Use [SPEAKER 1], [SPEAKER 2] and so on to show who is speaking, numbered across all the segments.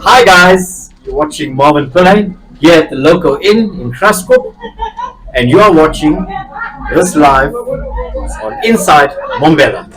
[SPEAKER 1] Hi guys, you're watching Mavin Pillay here at the Loco Inn in Graskop, and you are watching this live on Inside Mbombela.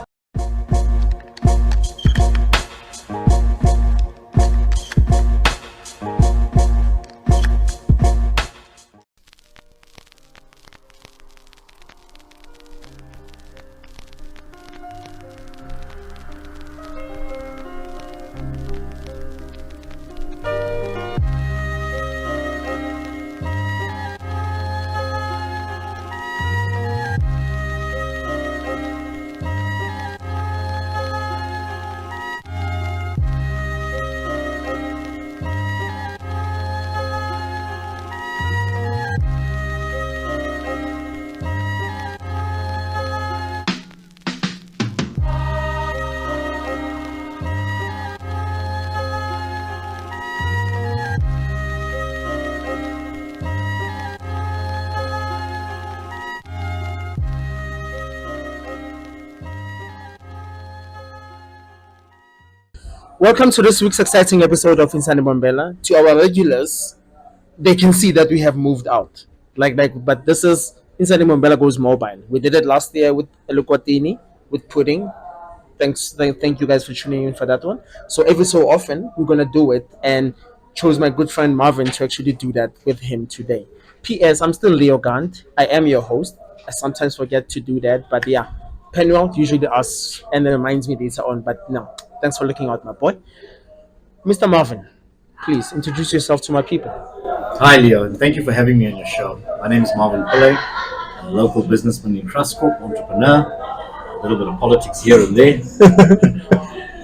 [SPEAKER 2] Welcome to this week's exciting episode of Inside Mbombela. To our regulars, they can see that we have moved out. But this is Inside Mbombela goes mobile. We did it last year with Elukwatini, with pudding. Thank you guys for tuning in for that one. So every so often we're gonna do it, and chose my good friend Marvin to actually do that with him today. P.S. I'm still Leo Gant. I am your host. I sometimes forget to do that, but yeah, Penwell usually asks and then reminds me later on. But no, thanks for looking out, my boy. Mr. Marvin, please introduce yourself to my people.
[SPEAKER 1] Hi Leo, and thank you for having me on your show. My name is Mavin Pillay. I'm a local businessman in Graskop, entrepreneur, a little bit of politics here and there.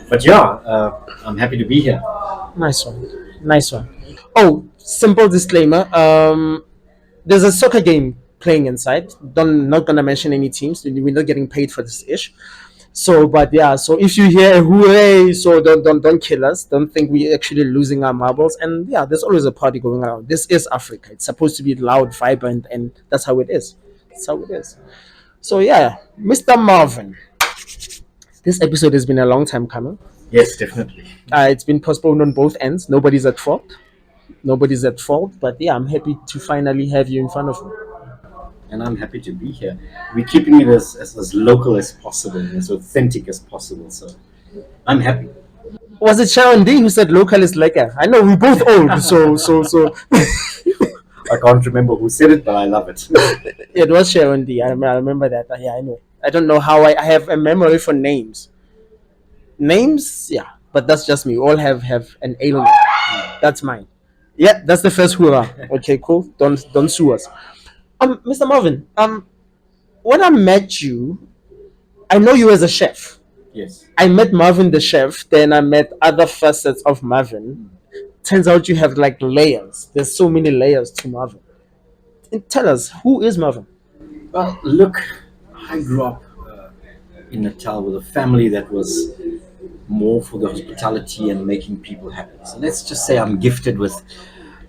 [SPEAKER 1] But yeah, I'm happy to be here.
[SPEAKER 2] Nice one. Nice one. Oh, simple disclaimer. There's a soccer game playing inside. Don't Not gonna mention any teams. We're not getting paid for this ish. So, but yeah. So if you hear hooray, so don't kill us. Don't think we're actually losing our marbles. And yeah, there's always a party going around. This is Africa. It's supposed to be loud, vibrant, and that's how it is. That's how it is. So yeah, Mr. Marvin. This episode has been a long time coming.
[SPEAKER 1] Yes, definitely.
[SPEAKER 2] It's been postponed on both ends. Nobody's at fault. Nobody's at fault. But yeah, I'm happy to finally have you in front of me.
[SPEAKER 1] And I'm happy to be here. We're keeping it as local as possible, as authentic as possible. So I'm happy.
[SPEAKER 2] Was it Sharon D who said local is lekker? I know we both old, so
[SPEAKER 1] I can't remember who said it, but I love it.
[SPEAKER 2] it was Sharon D. I remember that. Yeah, I know. I don't know how I have a memory for names. Names, yeah, but that's just me. We all have an ailment. That's mine. Yeah, that's the first hoorah. Okay, cool. Don't sue us. Mr. Marvin. When I met you, I know you as a chef.
[SPEAKER 1] Yes.
[SPEAKER 2] I met Marvin the chef, then I met other facets of Marvin. Turns out you have like layers. There's so many layers to Marvin. And tell us, who is Marvin?
[SPEAKER 1] Well, look, I grew up in Natal with a family that was more for the hospitality and making people happy. So let's just say I'm gifted with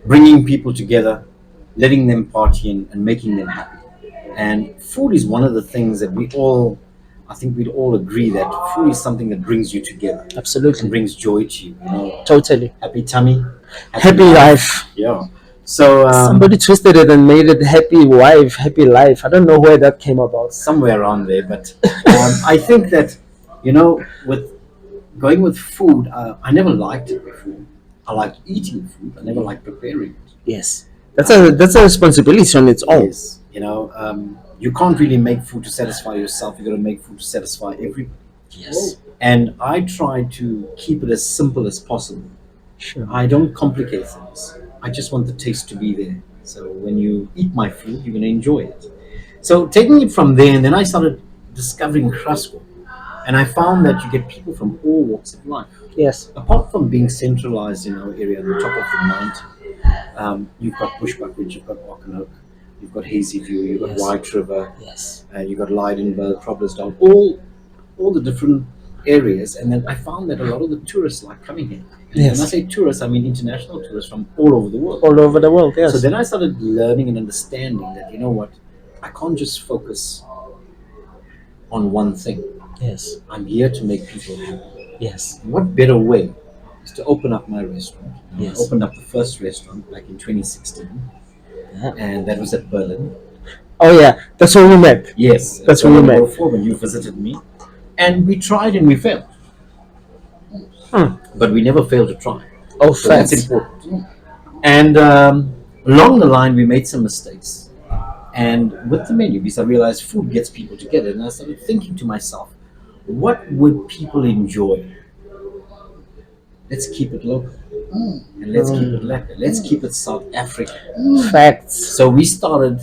[SPEAKER 1] bringing people together, letting them party and making them happy. And food is one of the things that I think we'd all agree that food is something that brings you together.
[SPEAKER 2] Absolutely.
[SPEAKER 1] And brings joy to you.
[SPEAKER 2] Totally.
[SPEAKER 1] Happy tummy,
[SPEAKER 2] Happy life.
[SPEAKER 1] Yeah. So
[SPEAKER 2] Somebody twisted it and made it happy wife, happy life. I don't know where that came about.
[SPEAKER 1] somewhere around there, but I think that with going with food, I never liked it before. I liked eating food. I never liked preparing it.
[SPEAKER 2] Yes. That's a responsibility on its own.
[SPEAKER 1] Yes, you can't really make food to satisfy yourself. You got to make food to satisfy everybody.
[SPEAKER 2] Yes.
[SPEAKER 1] And I try to keep it as simple as possible.
[SPEAKER 2] Sure.
[SPEAKER 1] I don't complicate things. I just want the taste to be there. So when you eat my food, you're going to enjoy it. So taking it from there, and then I started discovering Graskop, and I found that you get people from all walks of life.
[SPEAKER 2] Yes.
[SPEAKER 1] Apart from being centralized in our area, on the top of the mountain, you've got Bushbuckridge, you've got Oak, you've got Hazy View, you've got
[SPEAKER 2] Yes.
[SPEAKER 1] White River,
[SPEAKER 2] Yes.
[SPEAKER 1] you've got Leidenberg, Probersdal, all the different areas. And then I found that a lot of the tourists like coming here. And
[SPEAKER 2] Yes.
[SPEAKER 1] when I say tourists, I mean international tourists from all over the world.
[SPEAKER 2] All over the world, yes.
[SPEAKER 1] So then I started learning and understanding that, you know what, I can't just focus on one thing.
[SPEAKER 2] Yes.
[SPEAKER 1] I'm here to make people happy.
[SPEAKER 2] Yes.
[SPEAKER 1] What better way is to open up my restaurant We
[SPEAKER 2] Yes.
[SPEAKER 1] opened up the first restaurant back in 2016,
[SPEAKER 2] Yeah.
[SPEAKER 1] and that was at Berlin.
[SPEAKER 2] Oh yeah, that's where we met.
[SPEAKER 1] Yes,
[SPEAKER 2] That's where we met.
[SPEAKER 1] when you visited me, and we tried and we failed, but we never failed to try.
[SPEAKER 2] Oh,
[SPEAKER 1] So that's
[SPEAKER 2] facts.
[SPEAKER 1] important. And along the line, we made some mistakes. And with the menu, because I realized food gets people together, and I started thinking to myself, what would people enjoy? Let's keep it local, and let's keep it lekker. Let's keep it South African.
[SPEAKER 2] Facts.
[SPEAKER 1] So we started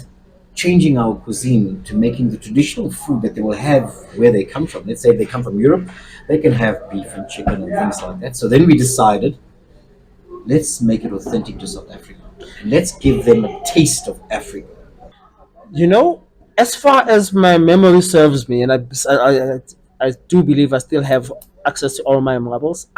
[SPEAKER 1] changing our cuisine to making the traditional food that they will have where they come from. Let's say if they come from Europe, they can have beef and chicken and things like that. So then we decided, let's make it authentic to South Africa. And let's give them a taste of Africa.
[SPEAKER 2] You know, as far as my memory serves me, and I do believe I still have access to all my marbles.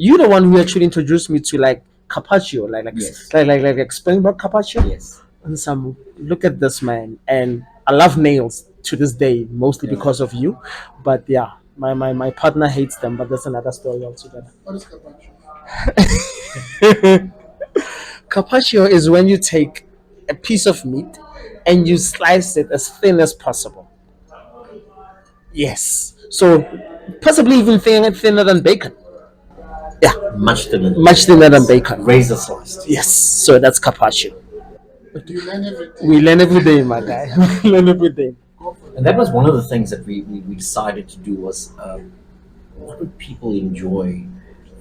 [SPEAKER 2] You the one who actually introduced me to like carpaccio,
[SPEAKER 1] Yes.
[SPEAKER 2] like Springbok carpaccio.
[SPEAKER 1] Yes.
[SPEAKER 2] And some look at this man, and I love nails to this day, mostly
[SPEAKER 1] Yeah.
[SPEAKER 2] because of you. But yeah, my partner hates them, but that's another story altogether.
[SPEAKER 3] What is carpaccio?
[SPEAKER 2] Carpaccio is when you take a piece of meat and you slice it as thin as possible. Yes. So possibly even thinner than bacon. Yeah,
[SPEAKER 1] Much thinner.
[SPEAKER 2] much thinner than bacon.
[SPEAKER 1] Razor sliced.
[SPEAKER 2] Yes. So that's carpaccio.
[SPEAKER 3] Do you learn everything?
[SPEAKER 2] We learn every day, my guy. We learn every day.
[SPEAKER 1] And that was one of the things that we decided to do was what would people enjoy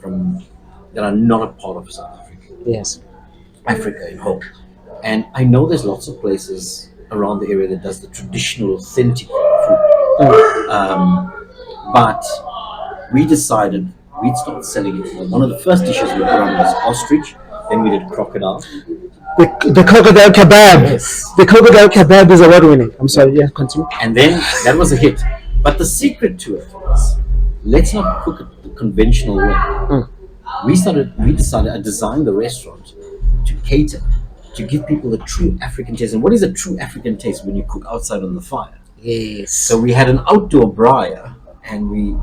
[SPEAKER 1] from that are not a part of South Africa,
[SPEAKER 2] Yes.
[SPEAKER 1] Africa in whole. And I know there's lots of places around the area that does the traditional, authentic food. But we decided we'd start selling it. One of the first dishes we put on was ostrich. Then we did crocodile.
[SPEAKER 2] The crocodile kebab.
[SPEAKER 1] Yes.
[SPEAKER 2] The crocodile kebab is award winning. I'm sorry. Yeah, continue.
[SPEAKER 1] And then that was a hit. But the secret to it was, let's not cook it the conventional way. We decided, I designed the restaurant to cater, to give people a true African taste. And what is a true African taste when you cook outside on the fire?
[SPEAKER 2] Yes.
[SPEAKER 1] So we had an outdoor braaier, and we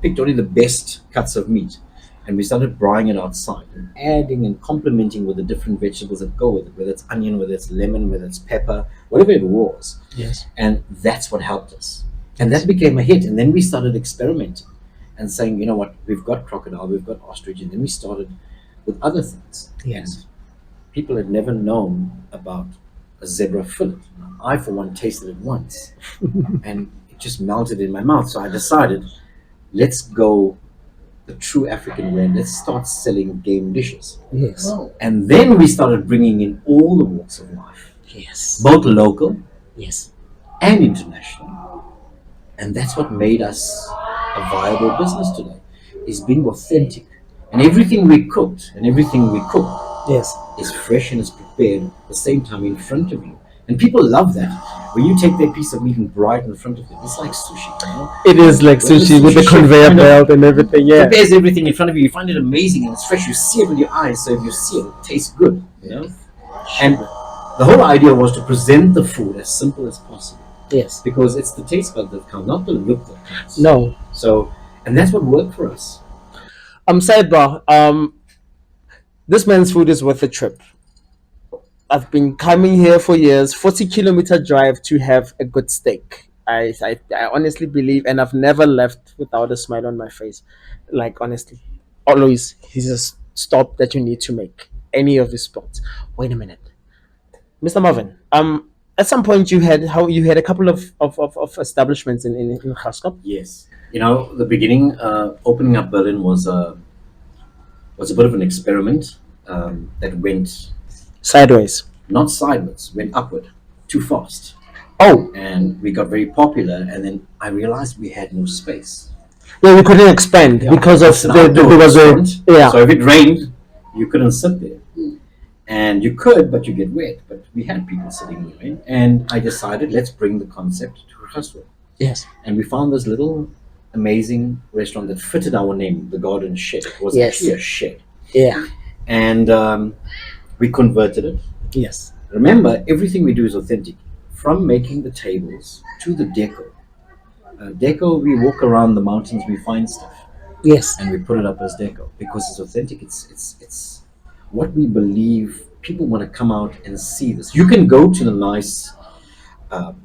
[SPEAKER 1] picked only the best cuts of meat, and we started braaiing it outside and adding and complementing with the different vegetables that go with it, whether it's onion, whether it's lemon, whether it's pepper, whatever it was.
[SPEAKER 2] Yes.
[SPEAKER 1] And that's what helped us. And that became a hit. And then we started experimenting and saying, you know what, we've got crocodile, we've got ostrich, and then we started with other things.
[SPEAKER 2] Yes.
[SPEAKER 1] And people had never known about a zebra fillet. I, for one, tasted it once, and it just melted in my mouth. So I decided, let's go the true African way, and let's start selling game dishes.
[SPEAKER 2] Yes.
[SPEAKER 3] Oh,
[SPEAKER 1] And then we started bringing in all the walks of life,
[SPEAKER 2] Yes.
[SPEAKER 1] both local
[SPEAKER 2] Yes.
[SPEAKER 1] and international. And that's what made us a viable business today, is being authentic. And everything we cooked and everything we cook
[SPEAKER 2] Yes.
[SPEAKER 1] is fresh and is prepared at the same time in front of you. And people love that. When you take that piece of meat and brie it in front of them, it's like sushi. You know?
[SPEAKER 2] It is like
[SPEAKER 1] When the
[SPEAKER 2] sushi with the
[SPEAKER 1] sushi chef
[SPEAKER 2] conveyor
[SPEAKER 1] kind of
[SPEAKER 2] belt and everything. Yeah.
[SPEAKER 1] prepares everything in front of you, you find it amazing and it's fresh. You see it with your eyes, so if you see it, it tastes good. You know? And the whole idea was to present the food as simple as possible,
[SPEAKER 2] Yes.
[SPEAKER 1] because it's the taste bud that counts, not the look that counts.
[SPEAKER 2] No.
[SPEAKER 1] So, and that's what worked for us.
[SPEAKER 2] Sidebar. This man's food is worth a trip. I've been coming here for years, 40-kilometer drive to have a good steak. I honestly believe, and I've never left without a smile on my face. Like, honestly, always, he's a stop that you need to make. Any of his spots. Wait a minute, Mr. Marvin. At some point you had a couple of establishments in Graskop.
[SPEAKER 1] Yes. You know, the beginning, opening up Berlin was a bit of an experiment that went
[SPEAKER 2] Sideways.
[SPEAKER 1] not sideways, went upward too fast.
[SPEAKER 2] Oh,
[SPEAKER 1] And we got very popular, and then I realized we had no space.
[SPEAKER 2] yeah, we couldn't expand because of
[SPEAKER 1] It's an
[SPEAKER 2] there
[SPEAKER 1] outdoor
[SPEAKER 2] was a
[SPEAKER 1] restaurant,
[SPEAKER 2] yeah.
[SPEAKER 1] So if it rained, you couldn't sit there. And you could, but you get wet. But we had people sitting in the rain. And I decided, let's bring the concept to Graskop.
[SPEAKER 2] Yes.
[SPEAKER 1] And we found this little amazing restaurant that fitted our name, the Garden Shed. It was
[SPEAKER 2] Yes.
[SPEAKER 1] actually a shed.
[SPEAKER 2] Yeah.
[SPEAKER 1] And we converted it.
[SPEAKER 2] Yes.
[SPEAKER 1] Remember, everything we do is authentic, from making the tables to the deco. Deco, we walk around the mountains, we find stuff.
[SPEAKER 2] Yes.
[SPEAKER 1] and we put it up as deco because it's authentic. It's what we believe. People want to come out and see this. You can go to the nice, um,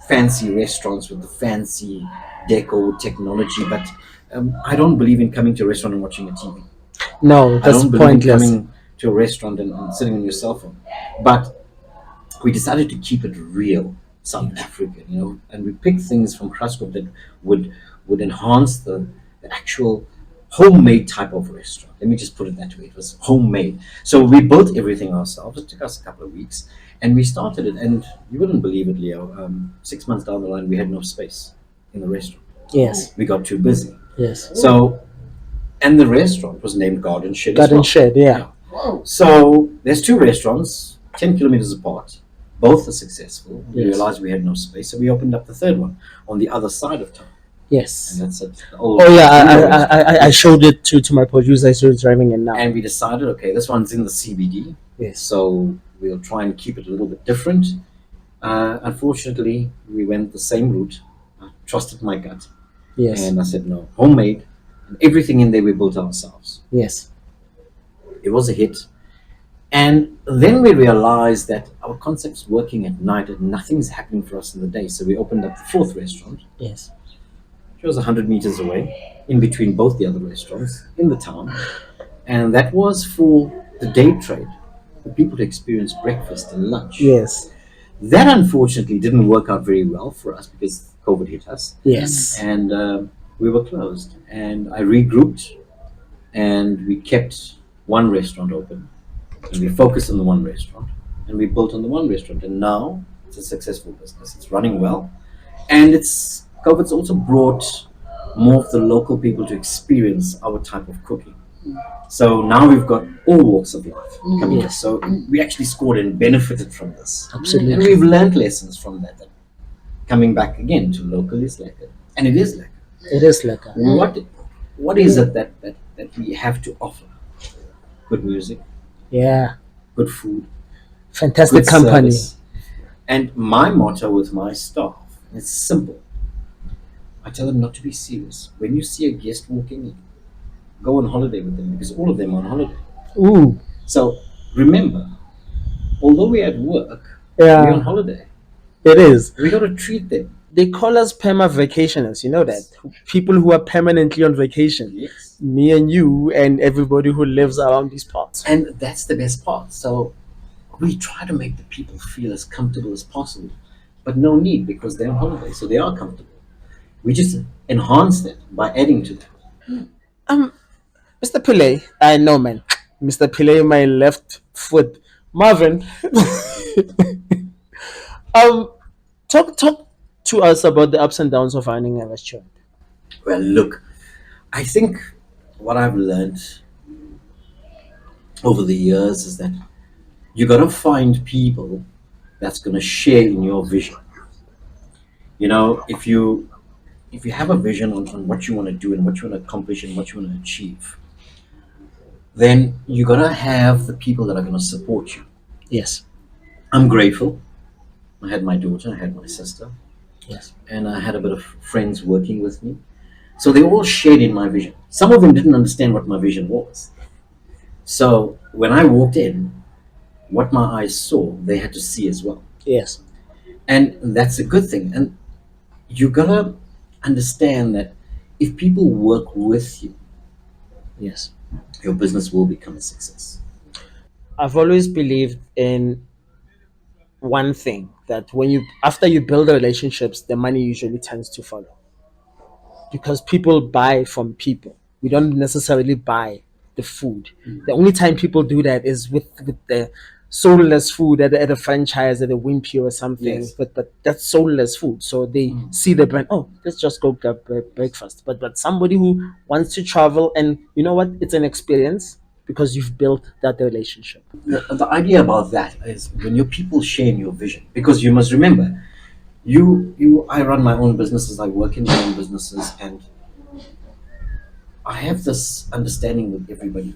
[SPEAKER 1] fancy restaurants with the fancy deco technology, but I don't believe in coming to a restaurant and watching a TV.
[SPEAKER 2] No,
[SPEAKER 1] I
[SPEAKER 2] that's
[SPEAKER 1] don't believe in
[SPEAKER 2] pointless.
[SPEAKER 1] coming to a restaurant and sitting on your cell phone. But we decided to keep it real, South African, and we picked things from Graskop that would would enhance the actual homemade type of restaurant. Let me just put it that way. It was homemade. So we built everything ourselves. It took us a couple of weeks, and we started it. And you wouldn't believe it, Leo. 6 months down the line, we had no space in the restaurant.
[SPEAKER 2] Yes.
[SPEAKER 1] We got too busy.
[SPEAKER 2] Yes.
[SPEAKER 1] So, and the restaurant was named Garden Shed as
[SPEAKER 2] Garden
[SPEAKER 1] well.
[SPEAKER 2] shed. Yeah.
[SPEAKER 3] Wow.
[SPEAKER 1] So there's two restaurants, 10 kilometers apart. Both are successful. We
[SPEAKER 2] Yes.
[SPEAKER 1] realized we had no space, so we opened up the third one on the other side of town,
[SPEAKER 2] Yes.
[SPEAKER 1] and that's it. The old
[SPEAKER 2] Oh yeah,
[SPEAKER 1] Buddha
[SPEAKER 2] I
[SPEAKER 1] restaurant.
[SPEAKER 2] I showed it to my producer. He's driving it now.
[SPEAKER 1] And we decided, okay, this one's in the CBD,
[SPEAKER 2] Yes.
[SPEAKER 1] so we'll try and keep it a little bit different. Unfortunately, we went the same route. I trusted my gut,
[SPEAKER 2] Yes.
[SPEAKER 1] and I said no, homemade, and everything in there we built ourselves.
[SPEAKER 2] Yes.
[SPEAKER 1] It was a hit. And then we realized that our concept's working at night and nothing's happening for us in the day. So we opened up the fourth restaurant,
[SPEAKER 2] Yes.
[SPEAKER 1] which was 100 meters away, in between both the other restaurants in the town. And that was for the day trade, for people to experience breakfast and lunch.
[SPEAKER 2] Yes.
[SPEAKER 1] That unfortunately didn't work out very well for us because COVID hit us,
[SPEAKER 2] Yes.
[SPEAKER 1] and we were closed. And I regrouped, and we kept one restaurant open, and we focused on the one restaurant, and we built on the one restaurant, and now it's a successful business. It's running well, and it's COVID's also brought more of the local people to experience our type of cooking. So now we've got all walks of life coming in.
[SPEAKER 2] Yes.
[SPEAKER 1] So we actually scored and benefited from this, and
[SPEAKER 2] Absolutely.
[SPEAKER 1] we've learned lessons from that. That coming back again to local is lekker, and it is lekker.
[SPEAKER 2] It is like a,
[SPEAKER 1] What is it that we have to offer? Good music,
[SPEAKER 2] yeah,
[SPEAKER 1] good food,
[SPEAKER 2] fantastic
[SPEAKER 1] good
[SPEAKER 2] company.
[SPEAKER 1] service. And my motto with my staff is simple. I tell them not to be serious. When you see a guest walking in, go on holiday with them because all of them are on holiday.
[SPEAKER 2] Ooh,
[SPEAKER 1] So remember, although we're at work, we're on
[SPEAKER 2] yeah,
[SPEAKER 1] holiday.
[SPEAKER 2] it is.
[SPEAKER 1] We got to treat them.
[SPEAKER 2] They call us perma vacationers. You know that people who are permanently on vacation.
[SPEAKER 1] Yes.
[SPEAKER 2] Me and you and everybody who lives around these parts.
[SPEAKER 1] And that's the best part. So we try to make the people feel as comfortable as possible, but no need because they're on holiday, so they are comfortable. We just enhance that by adding to that.
[SPEAKER 2] Mr. Pillay, I know, man. Mr. Pillay, my left foot. Marvin, um, talk to us about the ups and downs of running a restaurant.
[SPEAKER 1] Well, look, I think what I've learned over the years is that you got to find people that's going to share in your vision. If you have a vision on what you want to do and what you want to accomplish and what you want to achieve, then you got to have the people that are going to support you.
[SPEAKER 2] Yes.
[SPEAKER 1] I'm grateful. I had my daughter, I had my sister,
[SPEAKER 2] Yes.
[SPEAKER 1] and I had a bit of friends working with me. So they all shared in my vision. Some of them didn't understand what my vision was. So when I walked in, what my eyes saw, they had to see as well.
[SPEAKER 2] Yes.
[SPEAKER 1] And that's a good thing. And you gotta understand that if people work with you,
[SPEAKER 2] Yes.
[SPEAKER 1] your business will become a success.
[SPEAKER 2] I've always believed in one thing that when you after you build the relationships, the money usually tends to follow because people buy from people. We don't necessarily buy the food. The only time people do that is with the soulless food at a franchise at a Wimpy or something.
[SPEAKER 1] Yes.
[SPEAKER 2] But that's soulless food. So they see the brand. Oh, let's just go grab breakfast. But somebody who wants to travel and you know what? It's an experience because you've built that relationship.
[SPEAKER 1] The idea about that is when your people share in your vision, because you must remember, I run my own businesses, I work in my own businesses, and I have this understanding with everybody.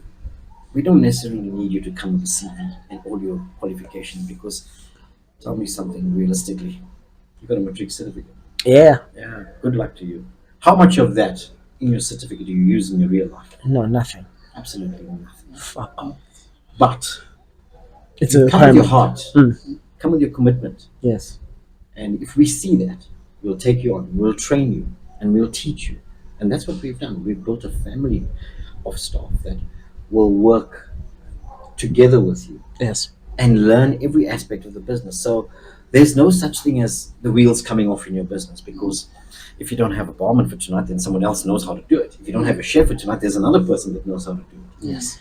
[SPEAKER 1] We don't necessarily need you to come with a CV and all your qualifications because tell me something realistically. You got a matric certificate.
[SPEAKER 2] Yeah.
[SPEAKER 1] Yeah, good luck to you. How much of that in your certificate you use in your real life?
[SPEAKER 2] No, nothing.
[SPEAKER 1] Absolutely nothing.
[SPEAKER 2] Fuck off.
[SPEAKER 1] But
[SPEAKER 2] It's
[SPEAKER 1] you
[SPEAKER 2] a
[SPEAKER 1] come with your
[SPEAKER 2] requirement.
[SPEAKER 1] heart, come with your commitment.
[SPEAKER 2] Yes.
[SPEAKER 1] And if we see that, we'll take you on, we'll train you, and we'll teach you. And that's what we've done. We've built a family of staff that will work together with you
[SPEAKER 2] Yes.
[SPEAKER 1] and learn every aspect of the business. So there's no such thing as the wheels coming off in your business, because if you don't have a barman for tonight, then someone else knows how to do it. If you don't have a chef for tonight, there's another person that knows how to do it.
[SPEAKER 2] Yes.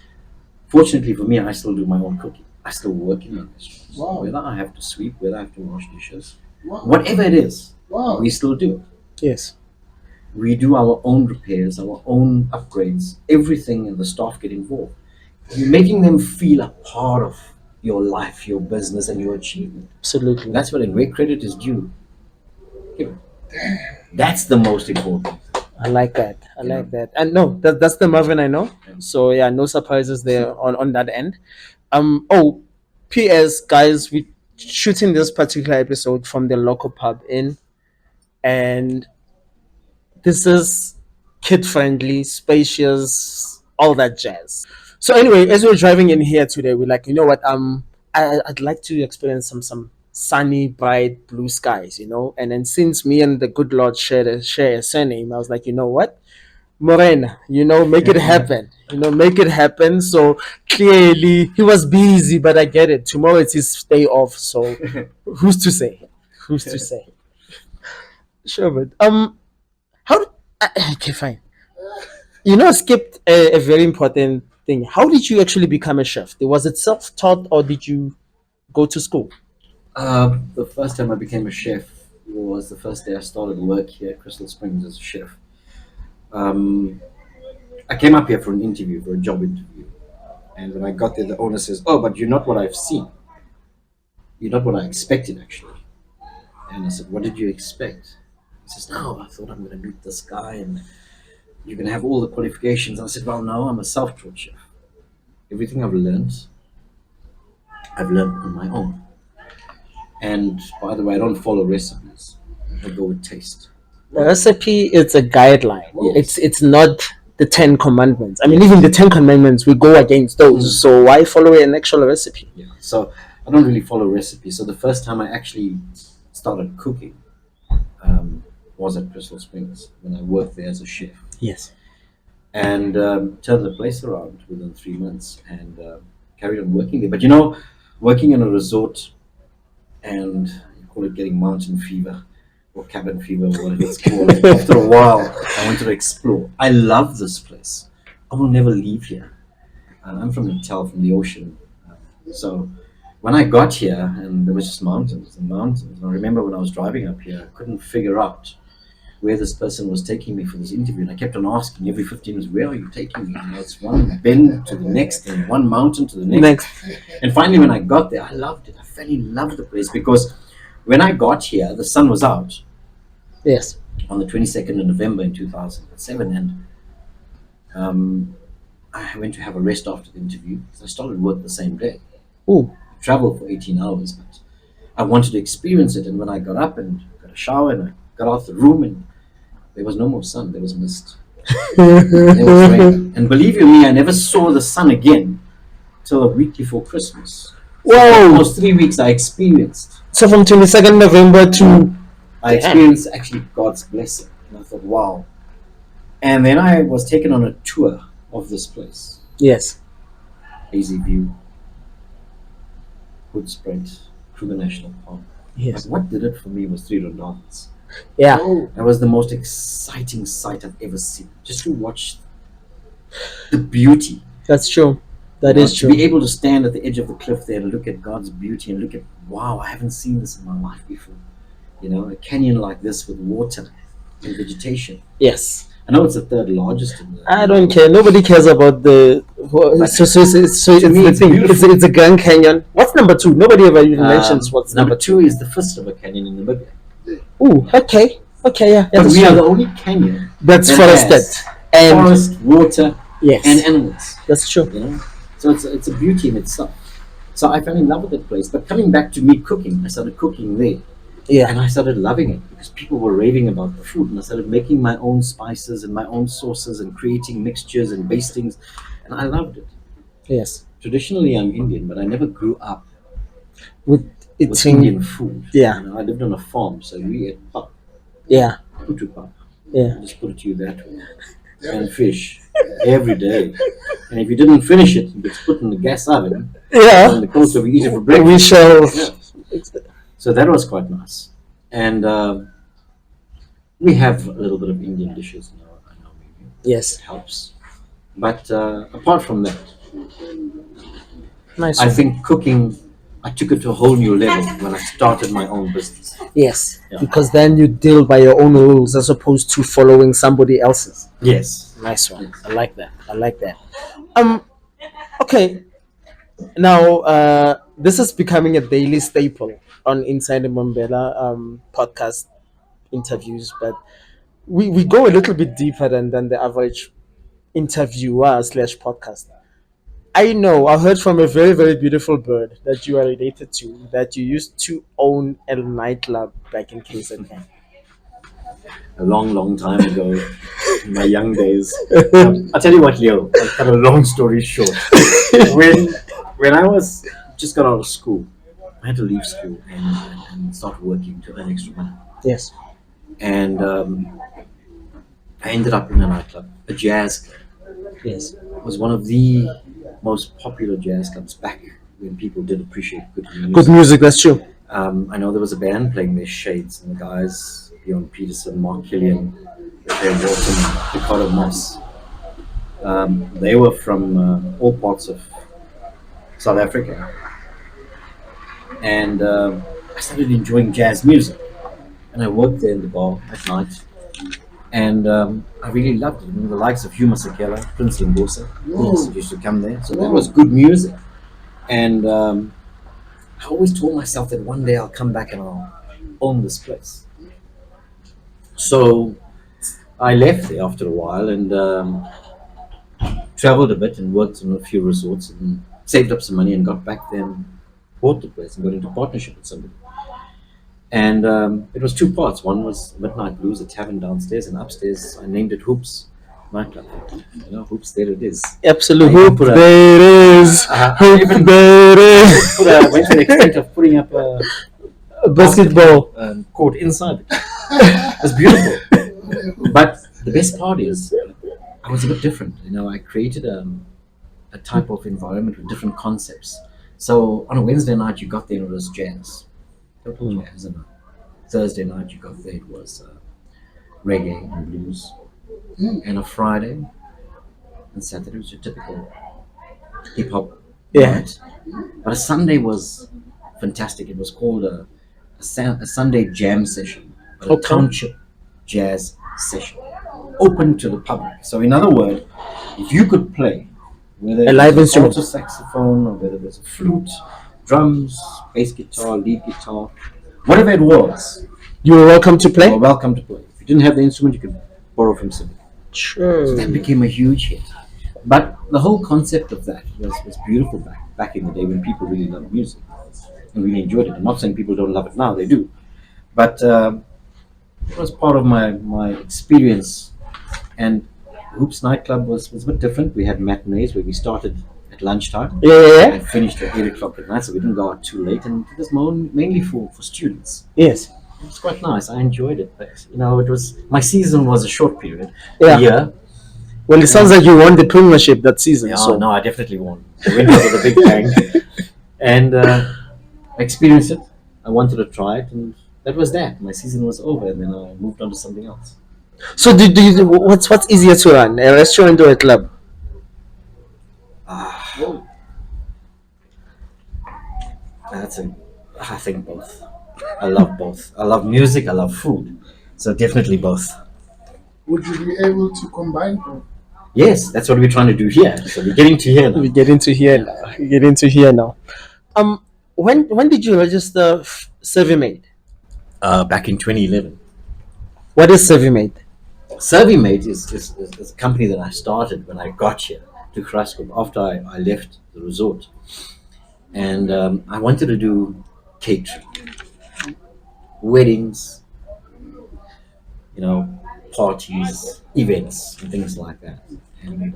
[SPEAKER 1] Fortunately for me, I still do my own cooking. I still work in the restaurants.
[SPEAKER 3] Wow.
[SPEAKER 1] Whether I have to sweep, whether I have to wash dishes,
[SPEAKER 3] Wow.
[SPEAKER 1] whatever it is,
[SPEAKER 3] Wow.
[SPEAKER 1] we still do it.
[SPEAKER 2] Yes.
[SPEAKER 1] We do our own repairs, our own upgrades, everything, and the staff get involved. You're making them feel a part of your life, your business, and your achievement.
[SPEAKER 2] Absolutely.
[SPEAKER 1] And that's what, and where credit is due, give it. That's the most important.
[SPEAKER 2] I like that. I like that. And no, that's the Mavin I know. So yeah, no surprises there on that end. Oh, P.S. guys, we shooting this particular episode from the Loco Pub Inn, and this is kid friendly, spacious, all that jazz. So anyway, as we were driving in here today, we're like, you know what? I'd like to experience some sunny, bright blue skies, you know. And then since me and the good Lord share a surname, I was like, you know what? Morena, you know, make it happen. You know, make it happen. So clearly he was busy, but I get it. Tomorrow it's his day off, so who's to say? Who's to say? Sure, but how? Okay, fine. You know, I skipped a very important thing. How did you actually become a chef? Was it self-taught or did you go to school?
[SPEAKER 1] The first time I became a chef was the first day I started work here at Crystal Springs as a chef. I came up here for an interview, for a job interview. And when I got there, the owner says, "Oh, but you're not what I've seen. You're not what I expected, actually." And I said, "What did you expect?" He says, "No, I thought I'm going to meet this guy and you're going to have all the qualifications." And I said, "Well, no, I'm a self-taught chef. Everything I've learned on my own. And by the way, I don't follow recipes. I go with taste."
[SPEAKER 2] The recipe is a guideline.
[SPEAKER 1] Yes.
[SPEAKER 2] It's not the 10 Commandments. I mean, even the 10 Commandments, we go against those. So why follow an actual recipe?
[SPEAKER 1] Yeah. So I don't really follow recipes. So the first time I actually started cooking was at Crystal Springs when I worked there as a chef.
[SPEAKER 2] Yes.
[SPEAKER 1] And turned the place around within 3 months and carried on working there. But you know, working in a resort, and you call it getting mountain fever or cabin fever or whatever it's called. After a while, I wanted to explore. I love this place. I will never leave here. I'm from Natal, from the ocean. So when I got here, and there was just mountains and mountains. And I remember when I was driving up here, I couldn't figure out where this person was taking me for this interview. And I kept on asking every 15 minutes, "Where are you taking me?" You know, it's one bend to the next and one mountain to the next. And finally, when I got there, I loved it. I fell in love with the place because when I got here, the sun was out
[SPEAKER 2] Yes.
[SPEAKER 1] on the 22nd of November in 2007. And I went to have a rest after the interview. So I started work the same day.
[SPEAKER 2] Ooh.
[SPEAKER 1] I traveled for 18 hours, but I wanted to experience it. And when I got up and got a shower and I got out the room, and there was no more sun, there was mist. There was rain. And believe you me, I never saw the sun again till a week before Christmas.
[SPEAKER 2] Whoa.
[SPEAKER 1] So almost 3 weeks I experienced.
[SPEAKER 2] So from 22nd November to...
[SPEAKER 1] I experienced actually God's blessing. And I thought, wow. And then I was taken on a tour of this place.
[SPEAKER 2] Yes.
[SPEAKER 1] Hazy View, Hoedspruit, Kruger National Park.
[SPEAKER 2] Yes.
[SPEAKER 1] But what did it for me was 3 Rondales.
[SPEAKER 2] Yeah.
[SPEAKER 1] That was the most exciting sight I've ever seen. Just to watch the beauty.
[SPEAKER 2] That's true. That
[SPEAKER 1] You know,
[SPEAKER 2] is
[SPEAKER 1] to
[SPEAKER 2] true.
[SPEAKER 1] be able to stand at the edge of the cliff there and look at God's beauty and look at, wow, I haven't seen this in my life before. You know, a canyon like this with water and vegetation.
[SPEAKER 2] Yes.
[SPEAKER 1] I know it's the third largest in the...
[SPEAKER 2] I don't care. Nobody cares about the... So it's
[SPEAKER 1] to me,
[SPEAKER 2] the
[SPEAKER 1] it's
[SPEAKER 2] thing.
[SPEAKER 1] beautiful.
[SPEAKER 2] It's a Grand Canyon. What's number 2? Nobody ever even mentions what's
[SPEAKER 1] number 2 is the Fist River Canyon in Namibia.
[SPEAKER 2] Ooh, okay. Okay, yeah.
[SPEAKER 1] But
[SPEAKER 2] that's
[SPEAKER 1] we are
[SPEAKER 2] true.
[SPEAKER 1] the only canyon
[SPEAKER 2] That's
[SPEAKER 1] that
[SPEAKER 2] forested.
[SPEAKER 1] has
[SPEAKER 2] And
[SPEAKER 1] forest, water,
[SPEAKER 2] yes,
[SPEAKER 1] and animals.
[SPEAKER 2] that's true.
[SPEAKER 1] You know, so it's a beauty in itself. So I fell in love with that place. But coming back to me cooking, I started cooking there.
[SPEAKER 2] Yeah.
[SPEAKER 1] And I started loving it because people were raving about the food, and I started making my own spices and my own sauces and creating mixtures and bastings, and I loved it.
[SPEAKER 2] Yes.
[SPEAKER 1] Traditionally, I'm Indian, but I never grew up
[SPEAKER 2] With
[SPEAKER 1] with
[SPEAKER 2] eating.
[SPEAKER 1] Indian food.
[SPEAKER 2] Yeah.
[SPEAKER 1] I lived on a farm, so we ate pap,
[SPEAKER 2] Yeah.
[SPEAKER 1] putu pap.
[SPEAKER 2] Yeah.
[SPEAKER 1] I'll just put it to you that way. And fish every day. And if you didn't finish it, it gets put in the gas oven.
[SPEAKER 2] Yeah.
[SPEAKER 1] And the culture we eat it for
[SPEAKER 2] We
[SPEAKER 1] breakfast.
[SPEAKER 2] shall.
[SPEAKER 1] Yeah. So that was quite nice. And we have a little bit of Indian dishes now. I know maybe
[SPEAKER 2] Yes.
[SPEAKER 1] it helps. But apart from that,
[SPEAKER 2] Nice.
[SPEAKER 1] I think cooking, I took it to a whole new level when I started my own business.
[SPEAKER 2] Yes.
[SPEAKER 1] Yeah.
[SPEAKER 2] Because then you deal by your own rules as opposed to following somebody else's.
[SPEAKER 1] Yes.
[SPEAKER 2] Nice one. I like that. I like that. Okay. Now, this is becoming a daily staple on Inside Mbombela podcast interviews, but we go a little bit deeper than the average interviewer slash podcaster. I heard from a very, very beautiful bird that you are related to that you used to own a nightclub back in KZN.
[SPEAKER 1] A long, long time ago, in my young days. I'll tell you what, Leo. I'll cut a long story short. When I was just got out of school, I had to leave school and start working to earn extra money.
[SPEAKER 2] Yes.
[SPEAKER 1] And I ended up in a nightclub, a jazz club.
[SPEAKER 2] Yes.
[SPEAKER 1] It was one of the most popular jazz clubs back when people did appreciate good music.
[SPEAKER 2] Good music, that's true.
[SPEAKER 1] I know there was a band playing their Shades, and the guys, Bjorn Peterson, Mark Killian, Ray Walton, Ricardo Moss. They were from all parts of South Africa. And I started enjoying jazz music. And I worked there in the bar at night. And I really loved it. The likes of Hugh Masekela, Prince Limbosa, used to come there. So that was good music. And I always told myself that one day I'll come back and I'll own this place. So I left there after a while and traveled a bit and worked on a few resorts and saved up some money and got back there and bought the place and got into partnership with somebody. And it was two parts. One was Midnight Blues, a tavern downstairs, and upstairs I named it Hoops Nightclub. Hoops, there it is.
[SPEAKER 2] Absolute
[SPEAKER 1] I
[SPEAKER 2] hoop,
[SPEAKER 1] put a-
[SPEAKER 2] there it is. Hoop,
[SPEAKER 1] even-
[SPEAKER 2] there it is.
[SPEAKER 1] I went to the extent of putting up a
[SPEAKER 2] Basketball.
[SPEAKER 1] court inside. It was beautiful. But the best part is, I was a bit different. I created a type of environment with different concepts. So on a Wednesday night, you got there and it was jazz. Total jazz. And Thursday night, you got there, it was reggae and blues. And a Friday and Saturday was your typical hip hop
[SPEAKER 2] Yeah.
[SPEAKER 1] night. But a Sunday was fantastic. It was called a Sunday jam session, a
[SPEAKER 2] Okay.
[SPEAKER 1] township jazz session, open to the public. So, in other words, if you could play, whether
[SPEAKER 2] A live
[SPEAKER 1] it was
[SPEAKER 2] instrument.
[SPEAKER 1] alto saxophone or whether it was a flute, drums, bass guitar, lead guitar, whatever it was,
[SPEAKER 2] You were welcome to
[SPEAKER 1] you
[SPEAKER 2] play?
[SPEAKER 1] were welcome to play. If you didn't have the instrument, you could borrow from somebody.
[SPEAKER 2] Sure.
[SPEAKER 1] That became a huge hit. But the whole concept of that was beautiful back in the day when people really loved music and really enjoyed it. I'm not saying people don't love it now, they do. But it was part of my experience. And Hoops Nightclub was a bit different. We had matinees where we started at lunchtime
[SPEAKER 2] Yeah.
[SPEAKER 1] and finished at 8 o'clock at night, so we didn't go out too late. And it was mainly for students.
[SPEAKER 2] Yes.
[SPEAKER 1] It was quite nice. I enjoyed it. But, it was my season was a short period,
[SPEAKER 2] Yeah.
[SPEAKER 1] a year.
[SPEAKER 2] Well, it sounds like you won the premiership that season.
[SPEAKER 1] Yeah,
[SPEAKER 2] so
[SPEAKER 1] no, I definitely won. I went out with a big bang, and I experienced it. I wanted to try it, and that was that. My season was over, and then I moved on to something else.
[SPEAKER 2] So what's easier to run, a restaurant or a club?
[SPEAKER 1] I think both. I love both. I love music. I love food. So definitely both.
[SPEAKER 3] Would you be able to combine both?
[SPEAKER 1] Yes, that's what we're trying to do here. So we're getting to here now.
[SPEAKER 2] We get into here now. We get into here now. When did you register SurveyMate?
[SPEAKER 1] Back in 2011.
[SPEAKER 2] What is SurveyMate?
[SPEAKER 1] SurveyMate is a company that I started when I got here to Graskop after I left the resort. And I wanted to do catering. weddings, you know, parties, events, and things like that. And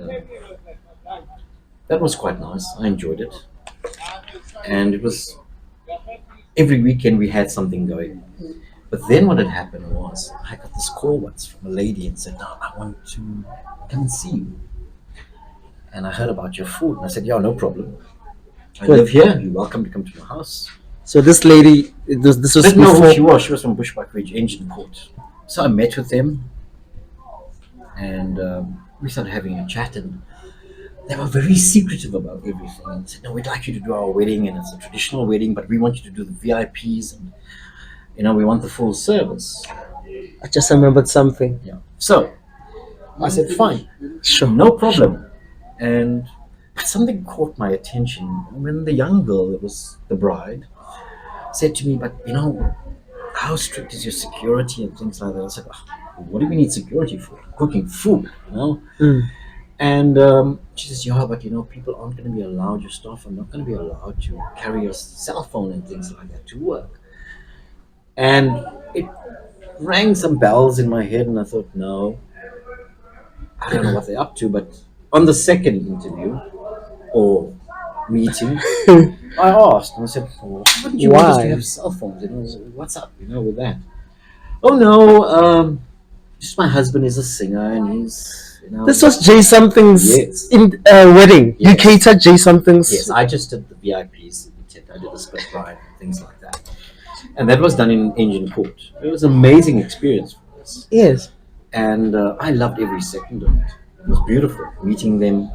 [SPEAKER 1] that was quite nice. I enjoyed it. And it was every weekend we had something going. But then what had happened was I got this call once from a lady and said, "No, I want to come and see you. And I heard about your food." And I said, "Yeah, no problem. I live here. You're welcome to come to my house."
[SPEAKER 2] So this lady, this was
[SPEAKER 1] I didn't know who
[SPEAKER 2] before.
[SPEAKER 1] she was. She was from Bushbuck Ridge Engine Port. So I met with them and we started having a chat, and they were very secretive about everything and said, "No, we'd like you to do our wedding, and it's a traditional wedding, but we want you to do the VIPs, and we want the full service."
[SPEAKER 2] I just remembered something.
[SPEAKER 1] Yeah. So I said, "Fine,
[SPEAKER 2] Sure.
[SPEAKER 1] no problem." And but something caught my attention when the young girl that was the bride said to me, "But how strict is your security and things like that?" I said, "Oh, what do we need security for? Cooking food.
[SPEAKER 2] Mm.
[SPEAKER 1] And she says, "Yeah, but people aren't going to be allowed, your staff are not going to be allowed to carry your cell phone and things like that to work." And it rang some bells in my head, and I thought, no, I don't know what they're up to. But on the second interview or meeting, I asked, and I said, "Well, why wouldn't you want us to
[SPEAKER 2] Why?
[SPEAKER 1] have cell phones? What's up, with that?" "Oh, no, just my husband is a singer, and he's.
[SPEAKER 2] This was Jay Something's
[SPEAKER 1] Yes.
[SPEAKER 2] wedding. You
[SPEAKER 1] Yes.
[SPEAKER 2] catered Jay Something's.
[SPEAKER 1] Yes, I just did the VIPs. I did the split bride and things like that. And that was done in Engine Port. It was an amazing experience for us.
[SPEAKER 2] Yes.
[SPEAKER 1] And I loved every second of it. It was beautiful meeting them.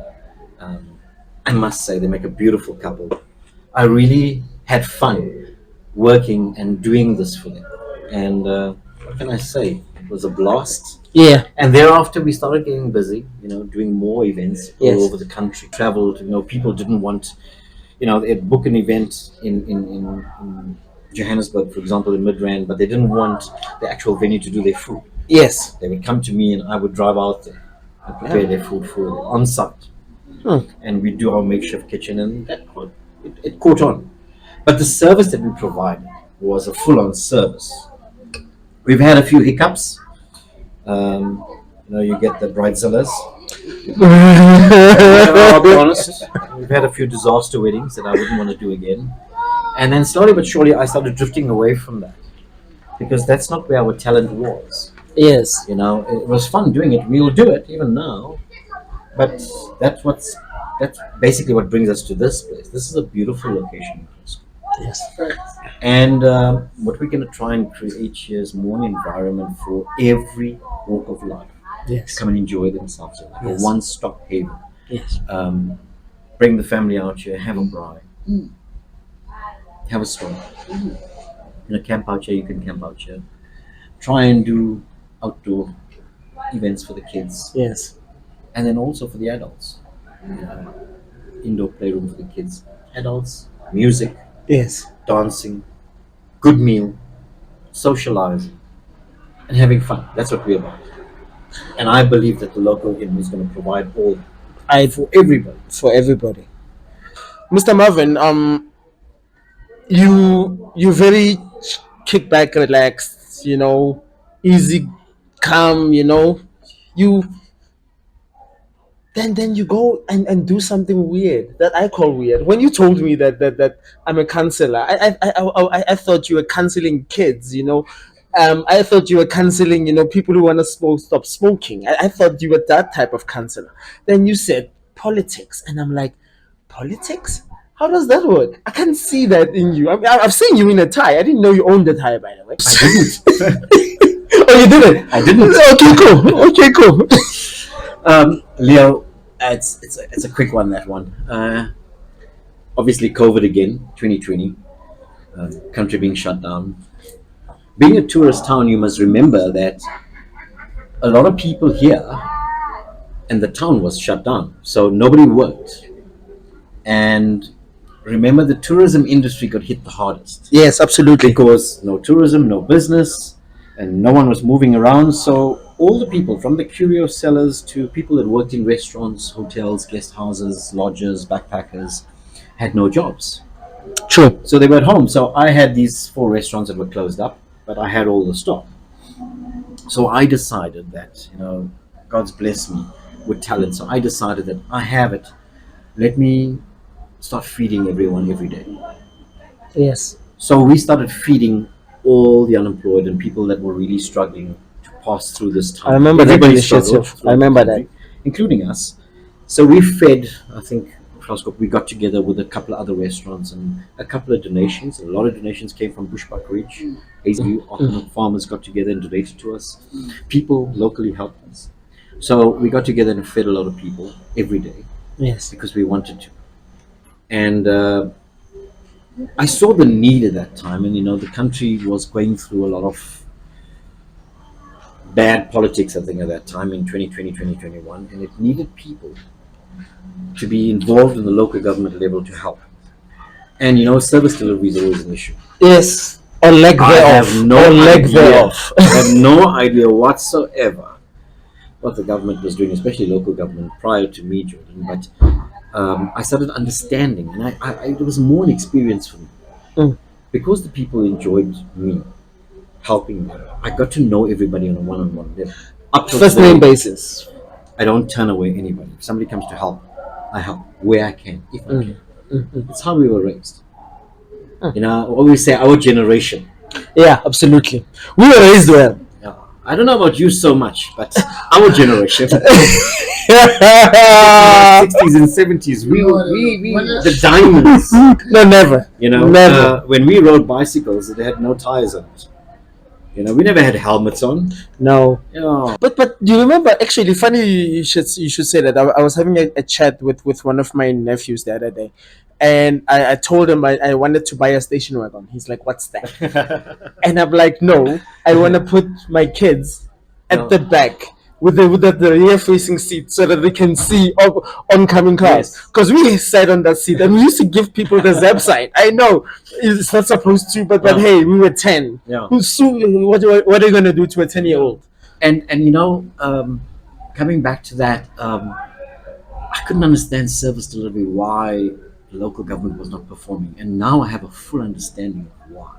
[SPEAKER 1] I must say, they make a beautiful couple. I really had fun working and doing this for them. And what can I say? It was a blast.
[SPEAKER 2] Yeah.
[SPEAKER 1] And thereafter, we started getting busy, doing more events
[SPEAKER 2] Yes.
[SPEAKER 1] all over the country. Traveled, people didn't want, they'd book an event in Johannesburg, for example, in Midrand, but they didn't want the actual venue to do their food.
[SPEAKER 2] Yes.
[SPEAKER 1] They would come to me, and I would drive out there and prepare their food for them on site. And we'd do our makeshift kitchen, and it caught on. But the service that we provided was a full-on service. We've had a few hiccups. You get the bridezillas. I'll be honest. We've had a few disaster weddings that I wouldn't want to do again. And then slowly but surely, I started drifting away from that because that's not where our talent was.
[SPEAKER 2] Yes.
[SPEAKER 1] It was fun doing it. We'll do it even now, but that's basically what brings us to this place. This is a beautiful location.
[SPEAKER 2] Yes.
[SPEAKER 1] And what we're going to try and create here is more an environment for every walk of life.
[SPEAKER 2] Yes.
[SPEAKER 1] Come and enjoy themselves. Like
[SPEAKER 2] Yes.
[SPEAKER 1] a one-stop haven.
[SPEAKER 2] Yes.
[SPEAKER 1] Bring the family out here, have a braai, have a swim. Camp out here, you can camp out here. Try and do outdoor events for the kids.
[SPEAKER 2] Yes.
[SPEAKER 1] And then also for the adults. Indoor playroom for the kids. Adults, music,
[SPEAKER 2] Yes.
[SPEAKER 1] dancing, good meal, socializing, and having fun. That's what we're about. And I believe that the local inn is going to provide all for everybody.
[SPEAKER 2] For everybody. Mr. Marvin, you very kick back, relaxed, easy, calm, you then you go and do something weird that I call weird. When you told me that I'm a counselor, I thought you were counseling kids, I thought you were counseling, people who want to stop smoking. I thought you were that type of counselor. Then you said politics, and I'm like, politics? How does that work? I can't see that in you. I've seen you in a tie. I didn't know you owned a tie, by the way.
[SPEAKER 1] I didn't.
[SPEAKER 2] Oh, you didn't?
[SPEAKER 1] I didn't.
[SPEAKER 2] Okay, cool. Okay, cool.
[SPEAKER 1] Leo, it's a quick one, that one. Obviously, COVID again, 2020, country being shut down. Being a tourist town, you must remember that a lot of people here, and the town was shut down, so nobody worked. And remember, the tourism industry got hit the hardest
[SPEAKER 2] Yes, absolutely.
[SPEAKER 1] because no tourism, no business, and no one was moving around. So all the people, from the curio sellers to people that worked in restaurants, hotels, guest houses, lodges, backpackers, had no jobs.
[SPEAKER 2] True.
[SPEAKER 1] So they were at home. So I had these 4 restaurants that were closed up. but I had all the stock. So I decided that, God's blessed me with talent. So I decided that I have it. Let me start feeding everyone every day.
[SPEAKER 2] Yes.
[SPEAKER 1] So we started feeding all the unemployed and people that were really struggling to pass through this time.
[SPEAKER 2] I remember that
[SPEAKER 1] Everybody
[SPEAKER 2] initiative.
[SPEAKER 1] struggled
[SPEAKER 2] I
[SPEAKER 1] throughout
[SPEAKER 2] remember
[SPEAKER 1] the country, including us. So we fed, I think, Graskop, we got together with a couple of other restaurants and a couple of donations. A lot of donations came from Bushbuck Ridge. Farmers got together and donated to us. People locally helped us. So we got together and fed a lot of people every day
[SPEAKER 2] Yes.
[SPEAKER 1] because we wanted to. And I saw the need at that time, and the country was going through a lot of bad politics, I think, at that time in 2020, 2021, and it needed people to be involved in the local government level to help. And service delivery is always an issue.
[SPEAKER 2] Yes. Or leg
[SPEAKER 1] I
[SPEAKER 2] thereof.
[SPEAKER 1] have no
[SPEAKER 2] Or leg
[SPEAKER 1] idea.
[SPEAKER 2] thereof.
[SPEAKER 1] I have no idea whatsoever what the government was doing, especially local government, prior to me, Jordan. But I started understanding, and it was more an experience for me.
[SPEAKER 2] Mm.
[SPEAKER 1] Because the people enjoyed me helping them, I got to know everybody on a one-on-one level. Up to
[SPEAKER 2] First
[SPEAKER 1] today,
[SPEAKER 2] name basis.
[SPEAKER 1] I don't turn away anybody. If somebody comes to help, I help where I can, if I can. It's how we were raised. I always say our generation.
[SPEAKER 2] Yeah, absolutely. We were raised well.
[SPEAKER 1] I don't know about you so much, but our generation, 60s and 70s, we the diamonds.
[SPEAKER 2] No, never. Never.
[SPEAKER 1] When we rode bicycles, they had no tires on it. We never had helmets on.
[SPEAKER 2] No.
[SPEAKER 1] Yeah.
[SPEAKER 2] But do you remember? Actually, funny you should say that. I was having a chat with one of my nephews the other day, and I told him I wanted to buy a station wagon. He's like, "What's that?" And I'm like, "No, I want to put my kids at the back with the rear facing seat so that they can see oncoming cars. Because we sat on that seat and we used to give people the zap sign. I know it's not supposed to, but hey, we were 10.
[SPEAKER 1] Yeah.
[SPEAKER 2] What are you gonna do to a 10-year-old?
[SPEAKER 1] And coming back to that, I couldn't understand service delivery, why the local government was not performing, and now I have a full understanding of why.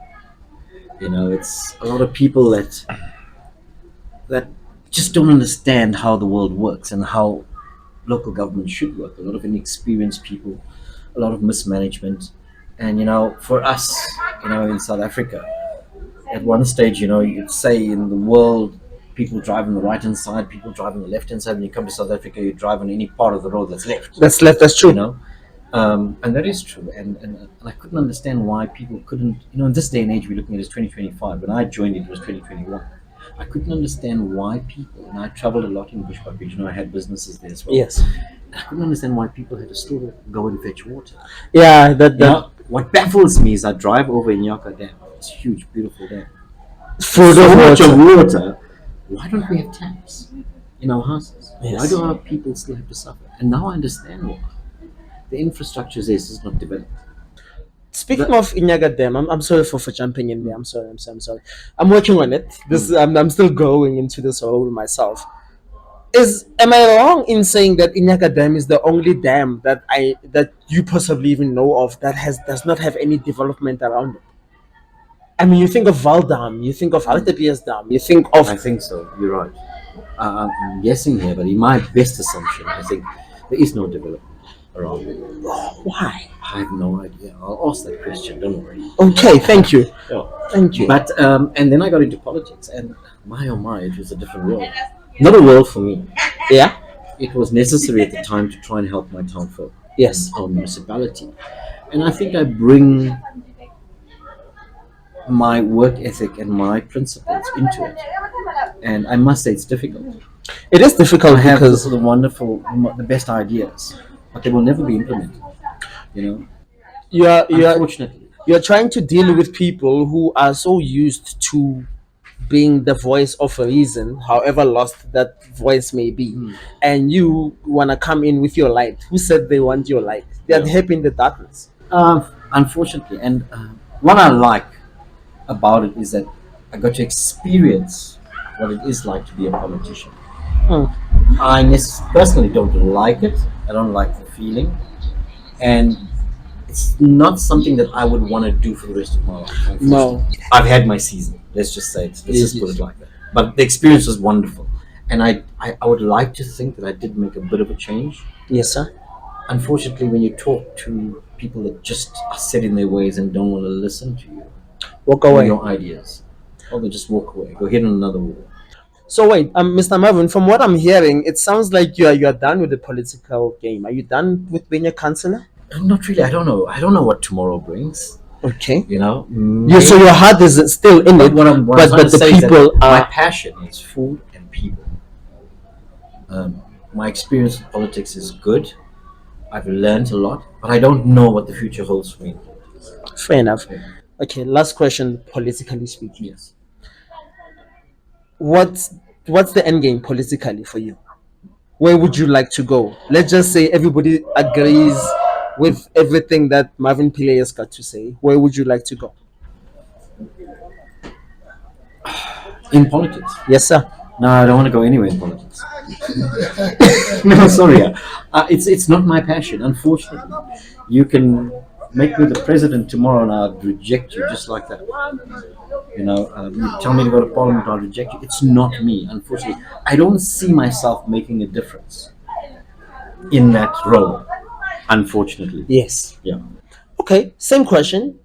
[SPEAKER 1] It's a lot of people that just don't understand how the world works and how local government should work. A lot of inexperienced people, a lot of mismanagement, and for us, in South Africa, at one stage, you'd say in the world, people drive on the right hand side, people drive on the left hand side. When you come to South Africa, you drive on any part of the road that's left.
[SPEAKER 2] That's left. That's true.
[SPEAKER 1] And that is true. And I couldn't understand why people couldn't. In this day and age, we're looking at it as 2025. When I joined, it was 2021. I couldn't understand why people, and I traveled a lot in Bushbuck Ridge, I had businesses there as well.
[SPEAKER 2] Yes.
[SPEAKER 1] I couldn't understand why people had to still go and fetch water.
[SPEAKER 2] Yeah,
[SPEAKER 1] what baffles me is I drive over Inyaka Dam. It's a huge, beautiful dam.
[SPEAKER 2] Full
[SPEAKER 1] So much
[SPEAKER 2] of
[SPEAKER 1] of water. Why don't we have taps in our houses?
[SPEAKER 2] Yes.
[SPEAKER 1] Why do our people still have to suffer? And now I understand why. The infrastructure is not developed.
[SPEAKER 2] Speaking of Inyaga Dam, I'm sorry for jumping in there. I'm sorry. I'm working on it. I'm still growing into this role myself. Am I wrong in saying that Inyaga Dam is the only dam that you possibly even know of that does not have any development around it? I mean, you think of Val Dam, you think of Altepias Dam, you think of.
[SPEAKER 1] I think so. You're right. I'm guessing here, but in my best assumption, I think there is no development around it.
[SPEAKER 2] Why?
[SPEAKER 1] I have no idea. I'll ask that question. Don't worry.
[SPEAKER 2] Okay, thank you.
[SPEAKER 1] Yeah.
[SPEAKER 2] Thank you.
[SPEAKER 1] But and then I got into politics, and my oh my, it was a different world. Not a world for me.
[SPEAKER 2] Yeah.
[SPEAKER 1] It was necessary at the time to try and help my town folk.
[SPEAKER 2] Yes.
[SPEAKER 1] Our municipality, and I think I bring my work ethic and my principles into it. And I must say, it's difficult.
[SPEAKER 2] It is difficult
[SPEAKER 1] I have
[SPEAKER 2] because
[SPEAKER 1] the best ideas, but they will never be implemented. Unfortunately.
[SPEAKER 2] you're trying to deal with people who are so used to being the voice of a reason, however lost that voice may be, and you want to come in with your light. Who said they want your light? They're happy in the darkness.
[SPEAKER 1] Unfortunately, and what I like about it is that I got to experience what it is like to be a politician. I personally don't like it. I don't like the feeling, and it's not something that I would want to do for the rest of my life.
[SPEAKER 2] No.
[SPEAKER 1] I've had my season. Let's just say it. Let's just put it like that. But the experience was wonderful, and I would like to think that I did make a bit of a change.
[SPEAKER 2] Yes, sir.
[SPEAKER 1] Unfortunately, when you talk to people that just are set in their ways and don't want to listen to you,
[SPEAKER 2] Walk
[SPEAKER 1] or
[SPEAKER 2] away.
[SPEAKER 1] your ideas, or they just walk away, go hit on another wall.
[SPEAKER 2] So wait, Mr. Mavin, from what I'm hearing, it sounds like you are done with the political game. Are you done with being a councillor?
[SPEAKER 1] Not really. I don't know. I don't know what tomorrow brings.
[SPEAKER 2] Okay.
[SPEAKER 1] You know.
[SPEAKER 2] Yeah. So your heart is still in it,
[SPEAKER 1] What I'm
[SPEAKER 2] but
[SPEAKER 1] trying to
[SPEAKER 2] the
[SPEAKER 1] say is that
[SPEAKER 2] people
[SPEAKER 1] my
[SPEAKER 2] are.
[SPEAKER 1] passion is food and people. My experience with politics is good. I've learned a lot, but I don't know what the future holds for me.
[SPEAKER 2] Fair enough. Okay. Last question, politically speaking.
[SPEAKER 1] Yes.
[SPEAKER 2] What's the end game politically for you? Where would you like to go? Let's just say everybody agrees with everything that Mavin Pillay has got to say. Where would you like to go?
[SPEAKER 1] In politics.
[SPEAKER 2] Yes, sir.
[SPEAKER 1] No, I don't want to go anywhere in politics. No, sorry. It's not my passion. Unfortunately, you can make me the president tomorrow, and I'd reject you just like that. You know, you tell me to go to parliament, I'll reject you. It's not me. Unfortunately, I don't see myself making a difference in that role. Unfortunately.
[SPEAKER 2] Yes.
[SPEAKER 1] Yeah.
[SPEAKER 2] Okay. Same question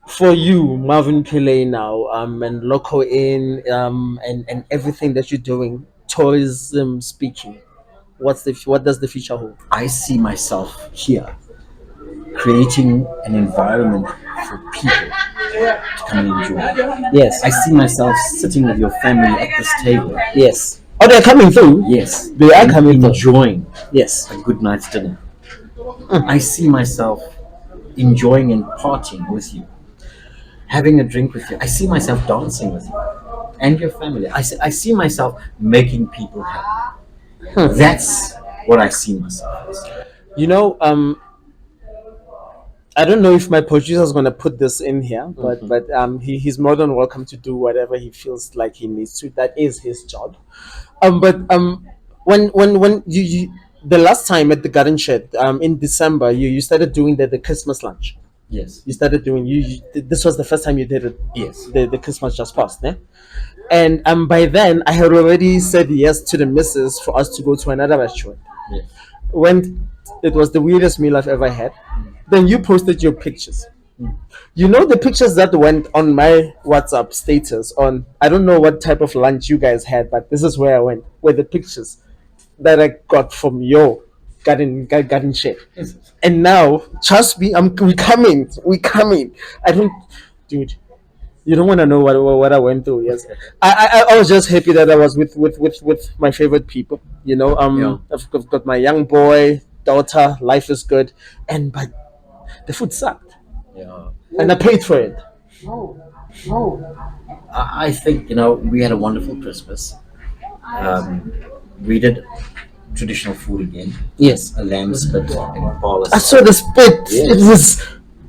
[SPEAKER 2] for you, Marvin Pillay now, and Loco in, and everything that you're doing, tourism speaking. What does the future hold?
[SPEAKER 1] I see myself here creating an environment for people to come and enjoy.
[SPEAKER 2] Yes.
[SPEAKER 1] I see myself sitting with your family at this table.
[SPEAKER 2] Yes. Oh, they're coming through.
[SPEAKER 1] Yes.
[SPEAKER 2] They are
[SPEAKER 1] and
[SPEAKER 2] coming through.
[SPEAKER 1] enjoying
[SPEAKER 2] Yes.
[SPEAKER 1] a good night's dinner. I see myself enjoying and partying with you, having a drink with you. I see myself dancing with you and your family. I see myself making people happy. That's what I see myself as.
[SPEAKER 2] You know, I don't know if my producer is gonna put this in here, but he's more than welcome to do whatever he feels like he needs to. That is his job. But when you the last time at the garden shed in December you started doing the Christmas lunch.
[SPEAKER 1] Yes.
[SPEAKER 2] You started doing this was the first time you did it.
[SPEAKER 1] Yes.
[SPEAKER 2] The Christmas just passed, eh? And by then I had already said yes to the missus for us to go to another restaurant.
[SPEAKER 1] Yes.
[SPEAKER 2] When it was the weirdest meal I've ever had. Then you posted your pictures. You know the pictures that went on my WhatsApp status on I don't know what type of lunch you guys had, but this is where I went. Where the pictures that I got from your garden shed.
[SPEAKER 1] Yes.
[SPEAKER 2] And now, trust me, we coming. We coming. I don't, dude. You don't want to know what I went through. Yes, I was just happy that I was with my favorite people. You know,
[SPEAKER 1] Yeah.
[SPEAKER 2] I've got my young boy, daughter. Life is good, but the food sucked,
[SPEAKER 1] Yeah.
[SPEAKER 2] and I paid for it.
[SPEAKER 1] I think, we had a wonderful Christmas. We did traditional food again.
[SPEAKER 2] Yes,
[SPEAKER 1] A lamb spit and palace.
[SPEAKER 2] I saw the spit.
[SPEAKER 1] Yes.
[SPEAKER 2] It was,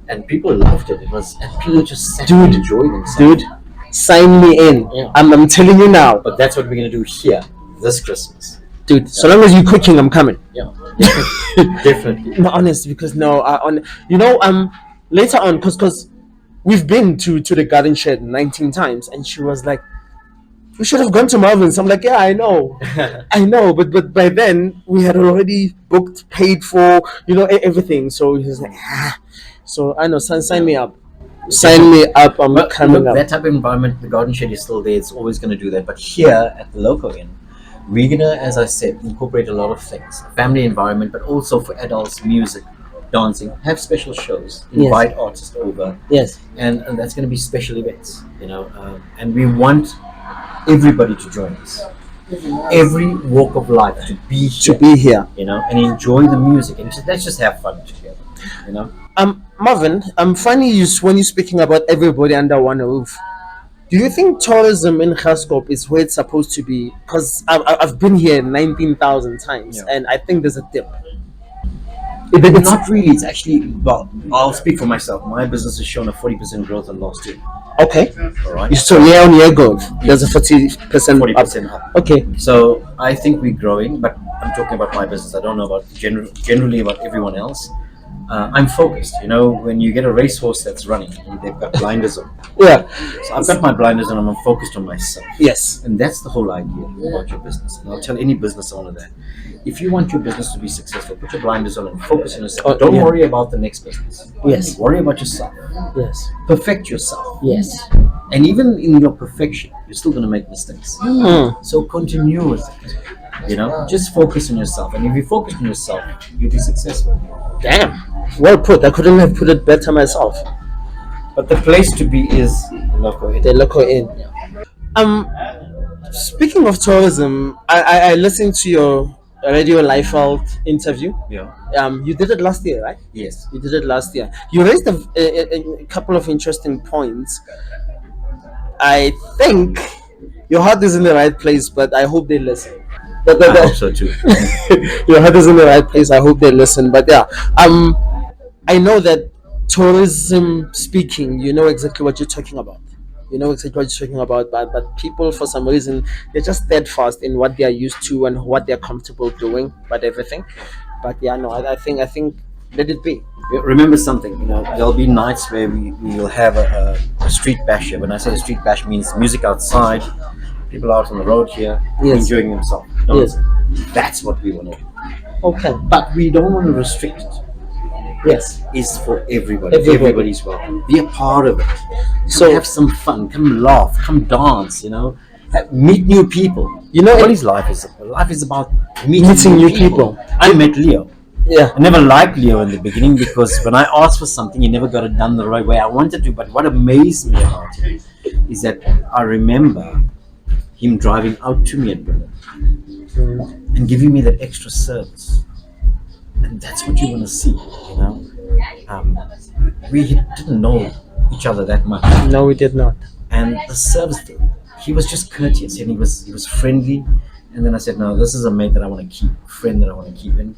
[SPEAKER 1] And people loved it. And people just sat
[SPEAKER 2] Dude.
[SPEAKER 1] and enjoyed themselves.
[SPEAKER 2] dude. Sign me in.
[SPEAKER 1] Yeah.
[SPEAKER 2] I'm telling you now,
[SPEAKER 1] But that's what we're gonna do here this Christmas.
[SPEAKER 2] dude. So long as you're cooking, I'm coming.
[SPEAKER 1] Yeah. Definitely.
[SPEAKER 2] No, honest, because no, on later on, because we've been to the garden shed 19 times, and she was like, "We should have gone to Marvin's." I'm like, "Yeah, I know, I know," but by then we had already booked, paid for, everything. So he's like, ah. So I know, sign me up, sign me up. I'm
[SPEAKER 1] But
[SPEAKER 2] coming
[SPEAKER 1] look,
[SPEAKER 2] up.
[SPEAKER 1] that type of environment, the garden shed is still there. It's always going to do that. But here at the Loco Inn, we're going to, as I said, incorporate a lot of things. Family environment, but also for adults, music, dancing, have special shows, invite artists over.
[SPEAKER 2] Yes,
[SPEAKER 1] And that's going to be special events, and we want everybody to join us. Every walk of life to be
[SPEAKER 2] to
[SPEAKER 1] here,
[SPEAKER 2] be here.
[SPEAKER 1] and enjoy the music. And let's just have fun together,
[SPEAKER 2] Marvin, funny when you're speaking about everybody under one roof. Do you think tourism in Graskop is where it's supposed to be? Because I've been here 19,000 times,
[SPEAKER 1] Yeah.
[SPEAKER 2] and I think there's a dip.
[SPEAKER 1] Not really. It's actually, well, I'll speak for myself. My business has shown a 40% growth on last year.
[SPEAKER 2] Okay.
[SPEAKER 1] All right.
[SPEAKER 2] So year on year growth, there's a 40%
[SPEAKER 1] 40%
[SPEAKER 2] up.
[SPEAKER 1] up.
[SPEAKER 2] Okay.
[SPEAKER 1] So I think we're growing, but I'm talking about my business. I don't know about generally about everyone else. I'm focused. You know, when you get a racehorse that's running and they've got blinders on.
[SPEAKER 2] Yeah.
[SPEAKER 1] So I've got my blinders on and I'm focused on myself.
[SPEAKER 2] Yes.
[SPEAKER 1] And that's the whole idea about your business. And I'll tell any business owner that. If you want your business to be successful, put your blinders on and focus on yourself.
[SPEAKER 2] Oh,
[SPEAKER 1] Don't
[SPEAKER 2] yeah.
[SPEAKER 1] worry about the next business.
[SPEAKER 2] Yes.
[SPEAKER 1] Worry about yourself.
[SPEAKER 2] Yes.
[SPEAKER 1] Perfect yourself.
[SPEAKER 2] Yes.
[SPEAKER 1] And even in your perfection, you're still going to make mistakes. So continue with it. You know, just focus on yourself. And if you focus on yourself, you'll be successful.
[SPEAKER 2] Damn. Well put. I couldn't have put it better myself.
[SPEAKER 1] But the place to be is Loco Inn.
[SPEAKER 2] The Loco Inn. Speaking of tourism, I listened to your Radio Liefeld interview.
[SPEAKER 1] Yeah.
[SPEAKER 2] You did it last year, right?
[SPEAKER 1] Yes.
[SPEAKER 2] You did it last year. You raised a couple of interesting points. I think your heart is in the right place, but I hope they listen.
[SPEAKER 1] I hope so too.
[SPEAKER 2] Your heart is in the right place. I hope they listen. But yeah, I know that tourism speaking, you know exactly what you're talking about. You know exactly what you're talking about. But people, for some reason, they're just steadfast in what they are used to and what they're comfortable doing. But everything. But yeah, no, I think let it be.
[SPEAKER 1] Remember something, you know, there'll be nights where we will have a street bash here. When I say a street bash, means music outside, people out on the road here,
[SPEAKER 2] Yes.
[SPEAKER 1] enjoying themselves.
[SPEAKER 2] Yes.
[SPEAKER 1] That's what we want to do.
[SPEAKER 2] Okay.
[SPEAKER 1] But we don't want to restrict it.
[SPEAKER 2] Yes.
[SPEAKER 1] It's for everybody.
[SPEAKER 2] Everybody.
[SPEAKER 1] Everybody's welcome. Be a part of it.
[SPEAKER 2] So-
[SPEAKER 1] have some fun. Come laugh. Come dance. You know, meet new people.
[SPEAKER 2] You know,
[SPEAKER 1] What is life? Life is about
[SPEAKER 2] Meeting new people.
[SPEAKER 1] I met Leo.
[SPEAKER 2] yeah.
[SPEAKER 1] I never liked Leo in the beginning because when I asked for something, he never got it done the right way I wanted to. But what amazed me about him is that I remember him driving out to me at Berlin and giving me that extra service. And that's what you want to see, you know. We didn't know each other that much,
[SPEAKER 2] No, we did not.
[SPEAKER 1] and the service thing, he was just courteous and he was friendly. And then I said, no, this is a mate that I want to keep, a friend that I want to keep. And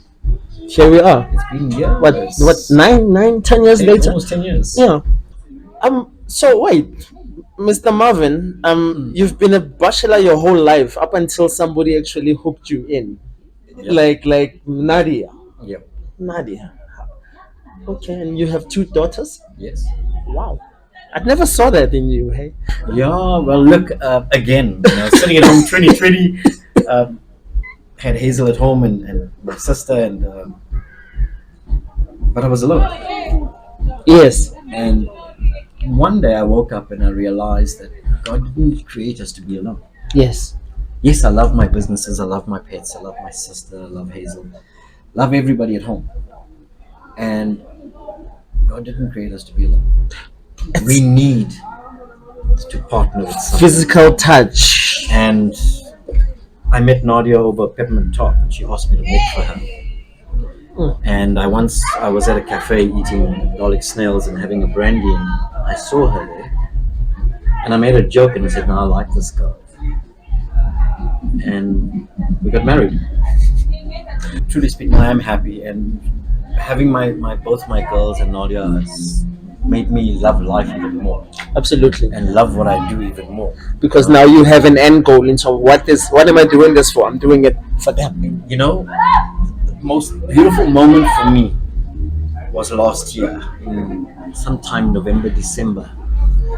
[SPEAKER 2] Here we are.
[SPEAKER 1] it's been years.
[SPEAKER 2] What? 9, 10 years later?
[SPEAKER 1] Almost 10 years.
[SPEAKER 2] Yeah. So wait, Mr. Marvin. You've been a bachelor your whole life up until somebody actually hooked you in,
[SPEAKER 1] Yeah.
[SPEAKER 2] like Nadia.
[SPEAKER 1] Yep.
[SPEAKER 2] Nadia. Okay, and you have 2 daughters.
[SPEAKER 1] Yes.
[SPEAKER 2] Wow. I never saw that in you. Hey.
[SPEAKER 1] Yeah, well, look, again, you know, sitting at home 2020, had Hazel at home and my sister, and but I was alone.
[SPEAKER 2] Yes.
[SPEAKER 1] And one day I woke up and I realized that God didn't create us to be alone.
[SPEAKER 2] Yes.
[SPEAKER 1] Yes, I love my businesses, I love my pets, I love my sister, I love Hazel, love everybody at home. And God didn't create us to be alone. We need to partner with someone.
[SPEAKER 2] Physical touch.
[SPEAKER 1] And I met Nadia over Peppermint Top, and she asked me to make for her. And I was at a cafe eating garlic snails and having a brandy, and I saw her there. And I made a joke and I said, no, I like this girl. And we got married. Truly speaking, I am happy, and having both my girls and Nadia has made me love life even more
[SPEAKER 2] Absolutely.
[SPEAKER 1] and love what I do even more.
[SPEAKER 2] Because now you have an end goal in terms of what am I doing this for? I'm doing it for them.
[SPEAKER 1] You know, the most beautiful moment for me was last year, in sometime November, December.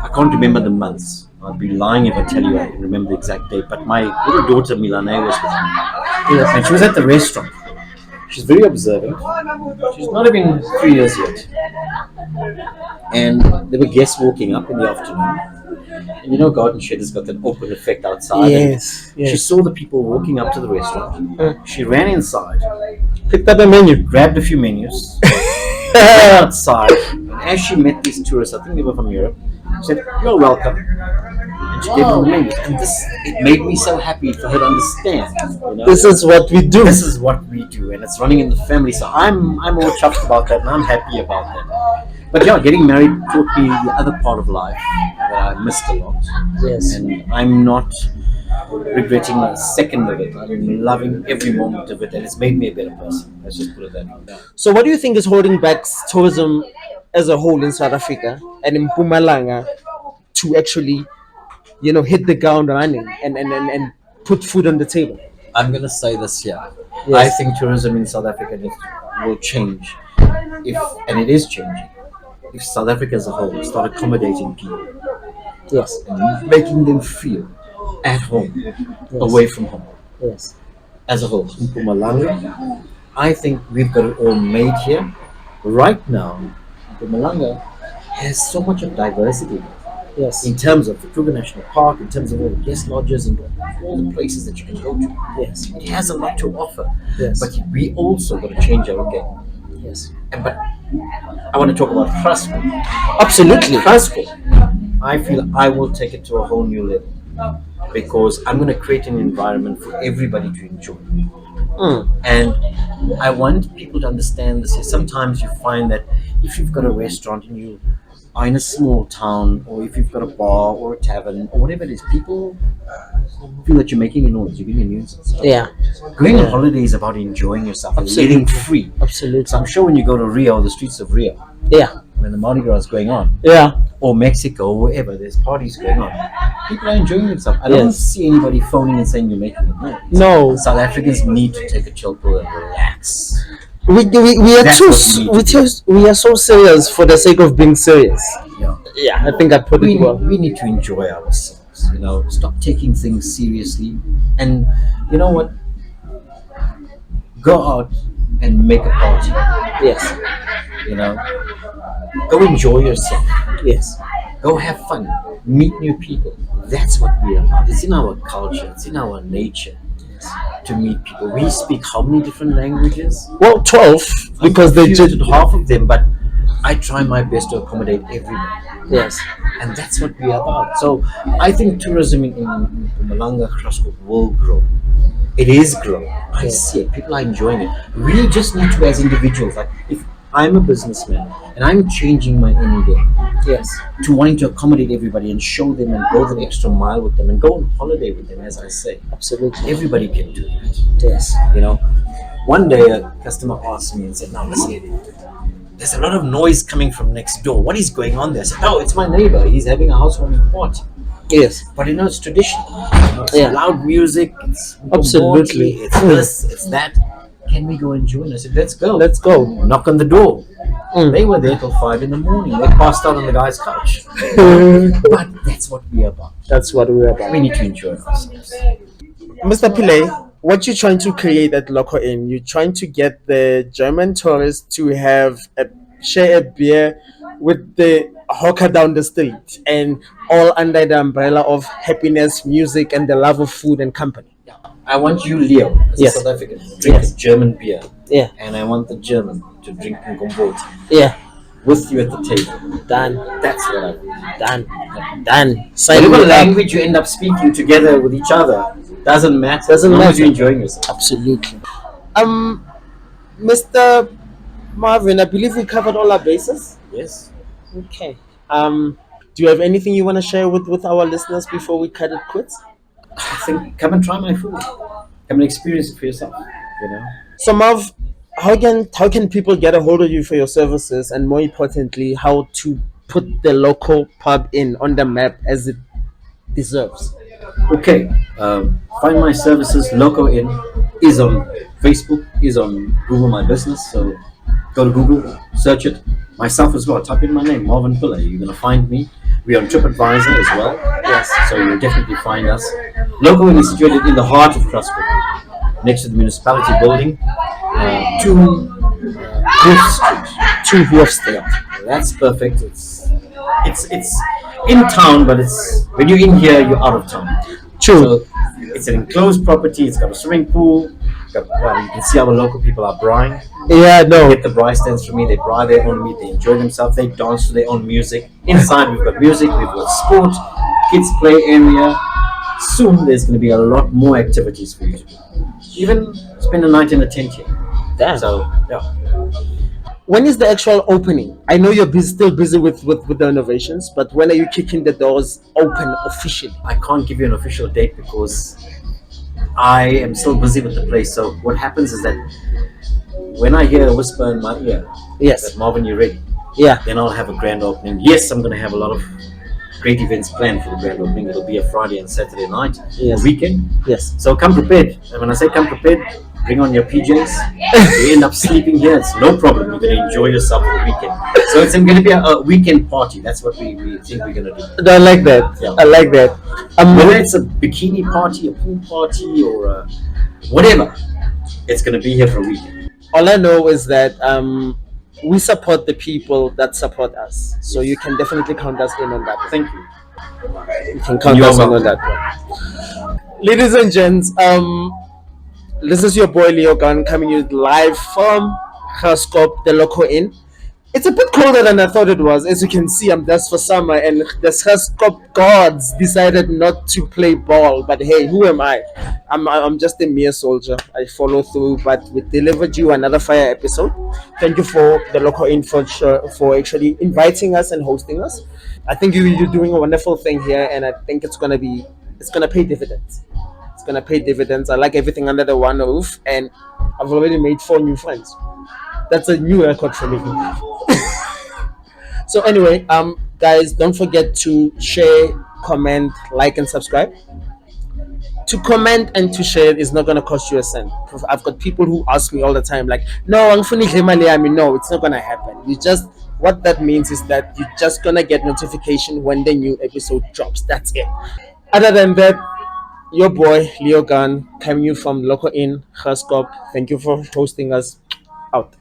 [SPEAKER 1] I can't remember the months. I'd be lying if I tell you I can remember the exact date. But my little daughter Milane was with me, and she was at the restaurant. She's very observant. She's not even 3 years yet. And there were guests walking up in the afternoon. And you know, Garden Shed has got that open effect outside.
[SPEAKER 2] Yes.
[SPEAKER 1] She saw the people walking up to the restaurant. She ran inside,
[SPEAKER 2] Picked up a menu.
[SPEAKER 1] grabbed a few menus, went outside. And as she met these tourists, I think they were from Europe, she said, "You're welcome." And she gave them the menus. And it made me so happy for her to understand. You know?
[SPEAKER 2] This is what we do.
[SPEAKER 1] This is what we do, and it's running in the family. So I'm all chuffed about that, and I'm happy about that. But yeah, getting married taught me the other part of life that I missed a lot.
[SPEAKER 2] Yes.
[SPEAKER 1] And I'm not regretting a second of it. I'm loving every moment of it, and it's made me a better person. Let's just put it that way.
[SPEAKER 2] So what do you think is holding back tourism as a whole in South Africa and in Mpumalanga to actually, hit the ground running and put food on the table?
[SPEAKER 1] I'm going to say this here.
[SPEAKER 2] Yes.
[SPEAKER 1] I think tourism in South Africa will change. if, and it is changing, if South Africa as a whole start accommodating people
[SPEAKER 2] Yes.
[SPEAKER 1] and making them feel at home, away from home,
[SPEAKER 2] Yes.
[SPEAKER 1] as a whole, in Mpumalanga, I think we've got it all made here. Right now, Mpumalanga has so much of diversity
[SPEAKER 2] Yes.
[SPEAKER 1] in terms of the Kruger National Park, in terms of all the guest lodges and all the places that you can go to.
[SPEAKER 2] Yes.
[SPEAKER 1] It has a lot to offer.
[SPEAKER 2] Yes.
[SPEAKER 1] But we also got to change our game.
[SPEAKER 2] Yes.
[SPEAKER 1] But I want to talk about Graskop.
[SPEAKER 2] Absolutely.
[SPEAKER 1] Graskop, I feel I will take it to a whole new level because I'm going to create an environment for everybody to enjoy. And I want people to understand this. Sometimes you find that if you've got a restaurant and you are in a small town, or if you've got a bar or a tavern or whatever it is, people feel that you're making a noise, you're being a nuisance.
[SPEAKER 2] Yeah.
[SPEAKER 1] Going on holiday is about enjoying yourself and living free.
[SPEAKER 2] Absolutely.
[SPEAKER 1] So I'm sure when you go to Rio, the streets of Rio,
[SPEAKER 2] Yeah.
[SPEAKER 1] when the Mardi Gras is going on,
[SPEAKER 2] Yeah.
[SPEAKER 1] or Mexico, or wherever, there's parties going on, people are enjoying themselves. I don't see anybody phoning and saying you're making a noise.
[SPEAKER 2] No.
[SPEAKER 1] South Africans need to take a chill pill and relax.
[SPEAKER 2] We are
[SPEAKER 1] That's
[SPEAKER 2] too
[SPEAKER 1] what we need to
[SPEAKER 2] we are so serious for the sake of being serious.
[SPEAKER 1] Yeah.
[SPEAKER 2] Yeah, I think I put
[SPEAKER 1] we,
[SPEAKER 2] it well.
[SPEAKER 1] we need to enjoy ourselves, stop taking things seriously. And you know what? Go out and make a party,
[SPEAKER 2] Yes.
[SPEAKER 1] Go enjoy yourself.
[SPEAKER 2] Yes.
[SPEAKER 1] Go have fun. Meet new people. That's what we're about. It's in our culture. It's in our nature to meet people. We speak how many different languages?
[SPEAKER 2] Well, 12 because they
[SPEAKER 1] Confused
[SPEAKER 2] just
[SPEAKER 1] with half of them, but I try my best to accommodate everybody.
[SPEAKER 2] yes.
[SPEAKER 1] And that's what we are about. So I think tourism in Mpumalanga Graskop will grow. It is growing. I see it. People are enjoying it. We just need to, as individuals, like if I'm a businessman and I'm changing my end game
[SPEAKER 2] Yes.
[SPEAKER 1] to wanting to accommodate everybody and show them and go the extra mile with them and go on holiday with them, as I say,
[SPEAKER 2] Absolutely.
[SPEAKER 1] everybody can do that.
[SPEAKER 2] Yes.
[SPEAKER 1] One day a customer asked me and said, "Now listen, there's a lot of noise coming from next door. What is going on there?" I said, "Oh, it's my neighbor. He's having a housewarming party."
[SPEAKER 2] Yes.
[SPEAKER 1] But it's traditional. It's
[SPEAKER 2] Yeah.
[SPEAKER 1] loud music. It's
[SPEAKER 2] Absolutely.
[SPEAKER 1] It's this. It's that. Can we go and join? I said, "Let's go."
[SPEAKER 2] Let's go.
[SPEAKER 1] Knock on the door. They were there till 5 a.m. They passed out on the guy's couch. But that's what we're about.
[SPEAKER 2] That's what we're about.
[SPEAKER 1] We need to enjoy ourselves.
[SPEAKER 2] Mr. Pillay, what you're trying to create at Loco Inn, you're trying to get the German tourists to share a beer with the hawker down the street, and all under the umbrella of happiness, music, and the love of food and company.
[SPEAKER 1] I want you, Leo, as
[SPEAKER 2] Yes.
[SPEAKER 1] a South African, to drink
[SPEAKER 2] Yes.
[SPEAKER 1] a German beer.
[SPEAKER 2] Yeah.
[SPEAKER 1] And I want the German to drink Ngomboti
[SPEAKER 2] Yeah.
[SPEAKER 1] with you at the table.
[SPEAKER 2] Done.
[SPEAKER 1] That's what I want.
[SPEAKER 2] Done. Sign
[SPEAKER 1] Whatever
[SPEAKER 2] me up.
[SPEAKER 1] language you end up speaking together with each other doesn't matter.
[SPEAKER 2] Doesn't
[SPEAKER 1] as long as
[SPEAKER 2] matter.
[SPEAKER 1] you're enjoying yourself.
[SPEAKER 2] Absolutely. Mr. Marvin, I believe we covered all our bases.
[SPEAKER 1] Yes.
[SPEAKER 2] Okay. Do you have anything you want to share with our listeners before we cut it quits?
[SPEAKER 1] I think come and try my food. Come and experience it for yourself.
[SPEAKER 2] So Marv, how can people get a hold of you for your services, and more importantly, how to put the local pub in on the map as it deserves?
[SPEAKER 1] Okay. Find my services. Loco Inn is on Facebook, is on Google My Business. So go to Google, search it. Myself as well. Type in my name, Mavin Pillay. You're gonna find me. We're on TripAdvisor as well.
[SPEAKER 2] Yes.
[SPEAKER 1] So you'll definitely find us. Loco Inn is situated in the heart of Graskop, next to the municipality building, 2 Wolf Street.
[SPEAKER 2] 2 Wolf Street.
[SPEAKER 1] That's perfect. It's in town, but when you're in here, you're out of town.
[SPEAKER 2] True.
[SPEAKER 1] So it's an enclosed property. It's got a swimming pool. You can see our local people are braaiing.
[SPEAKER 2] Yeah, no.
[SPEAKER 1] They get the braai stands from me. They braai their own meat. They enjoy themselves. They dance to their own music. Inside, we've got music. We've got sport, kids play area. Soon, there's going to be a lot more activities for you to do. Even spend a night in a tent here.
[SPEAKER 2] Damn.
[SPEAKER 1] So, yeah.
[SPEAKER 2] When is the actual opening? I know you're still busy with the renovations, but when are you kicking the doors open officially?
[SPEAKER 1] I can't give you an official date because I am still busy with the place. So what happens is that when I hear a whisper in my ear,
[SPEAKER 2] Yes.
[SPEAKER 1] that Marvin, you're ready,
[SPEAKER 2] Yeah.
[SPEAKER 1] then I'll have a grand opening. Yes, I'm going to have a lot of great events planned for the grand opening. It'll be a Friday and Saturday night,
[SPEAKER 2] Yes.
[SPEAKER 1] a weekend.
[SPEAKER 2] Yes.
[SPEAKER 1] So come prepared. And when I say come prepared, bring on your PJs. You end up sleeping here. It's no problem. You're going to enjoy yourself for the weekend. So it's going to be a weekend party. That's what we think we're going to do.
[SPEAKER 2] I like that.
[SPEAKER 1] Yeah.
[SPEAKER 2] I like that.
[SPEAKER 1] Whether it's a bikini party, a pool party, or whatever, it's going to be here for a weekend.
[SPEAKER 2] All I know is that we support the people that support us. So you can definitely count us in on that.
[SPEAKER 1] Thank you.
[SPEAKER 2] You can count
[SPEAKER 1] You're
[SPEAKER 2] us in on
[SPEAKER 1] welcome.
[SPEAKER 2] that. Ladies and gents, this is your boy Leo Gunn coming you live from Graskop, the Loco Inn. It's a bit colder than I thought it was. As you can see, I'm dressed for summer, and the Graskop gods decided not to play ball. But hey, who am I? I'm just a mere soldier. I follow through, but we delivered you another fire episode. Thank you for the Loco Inn for actually inviting us and hosting us. I think you're doing a wonderful thing here, and I think it's gonna pay dividends. It's gonna pay dividends. I like everything under the one roof, and I've already made 4 new friends. That's a new record for me. So anyway, guys, don't forget to share, comment, like, and subscribe. To comment and to share is not gonna cost you a cent. I've got people who ask me all the time, like, "No, I'm funny money." I mean, no, it's not gonna happen. You just what that means is that you're just gonna get notification when the new episode drops. That's it. Other than that, your boy Leo Gunn coming you from Loco Inn, Graskop. Thank you for hosting us. Out.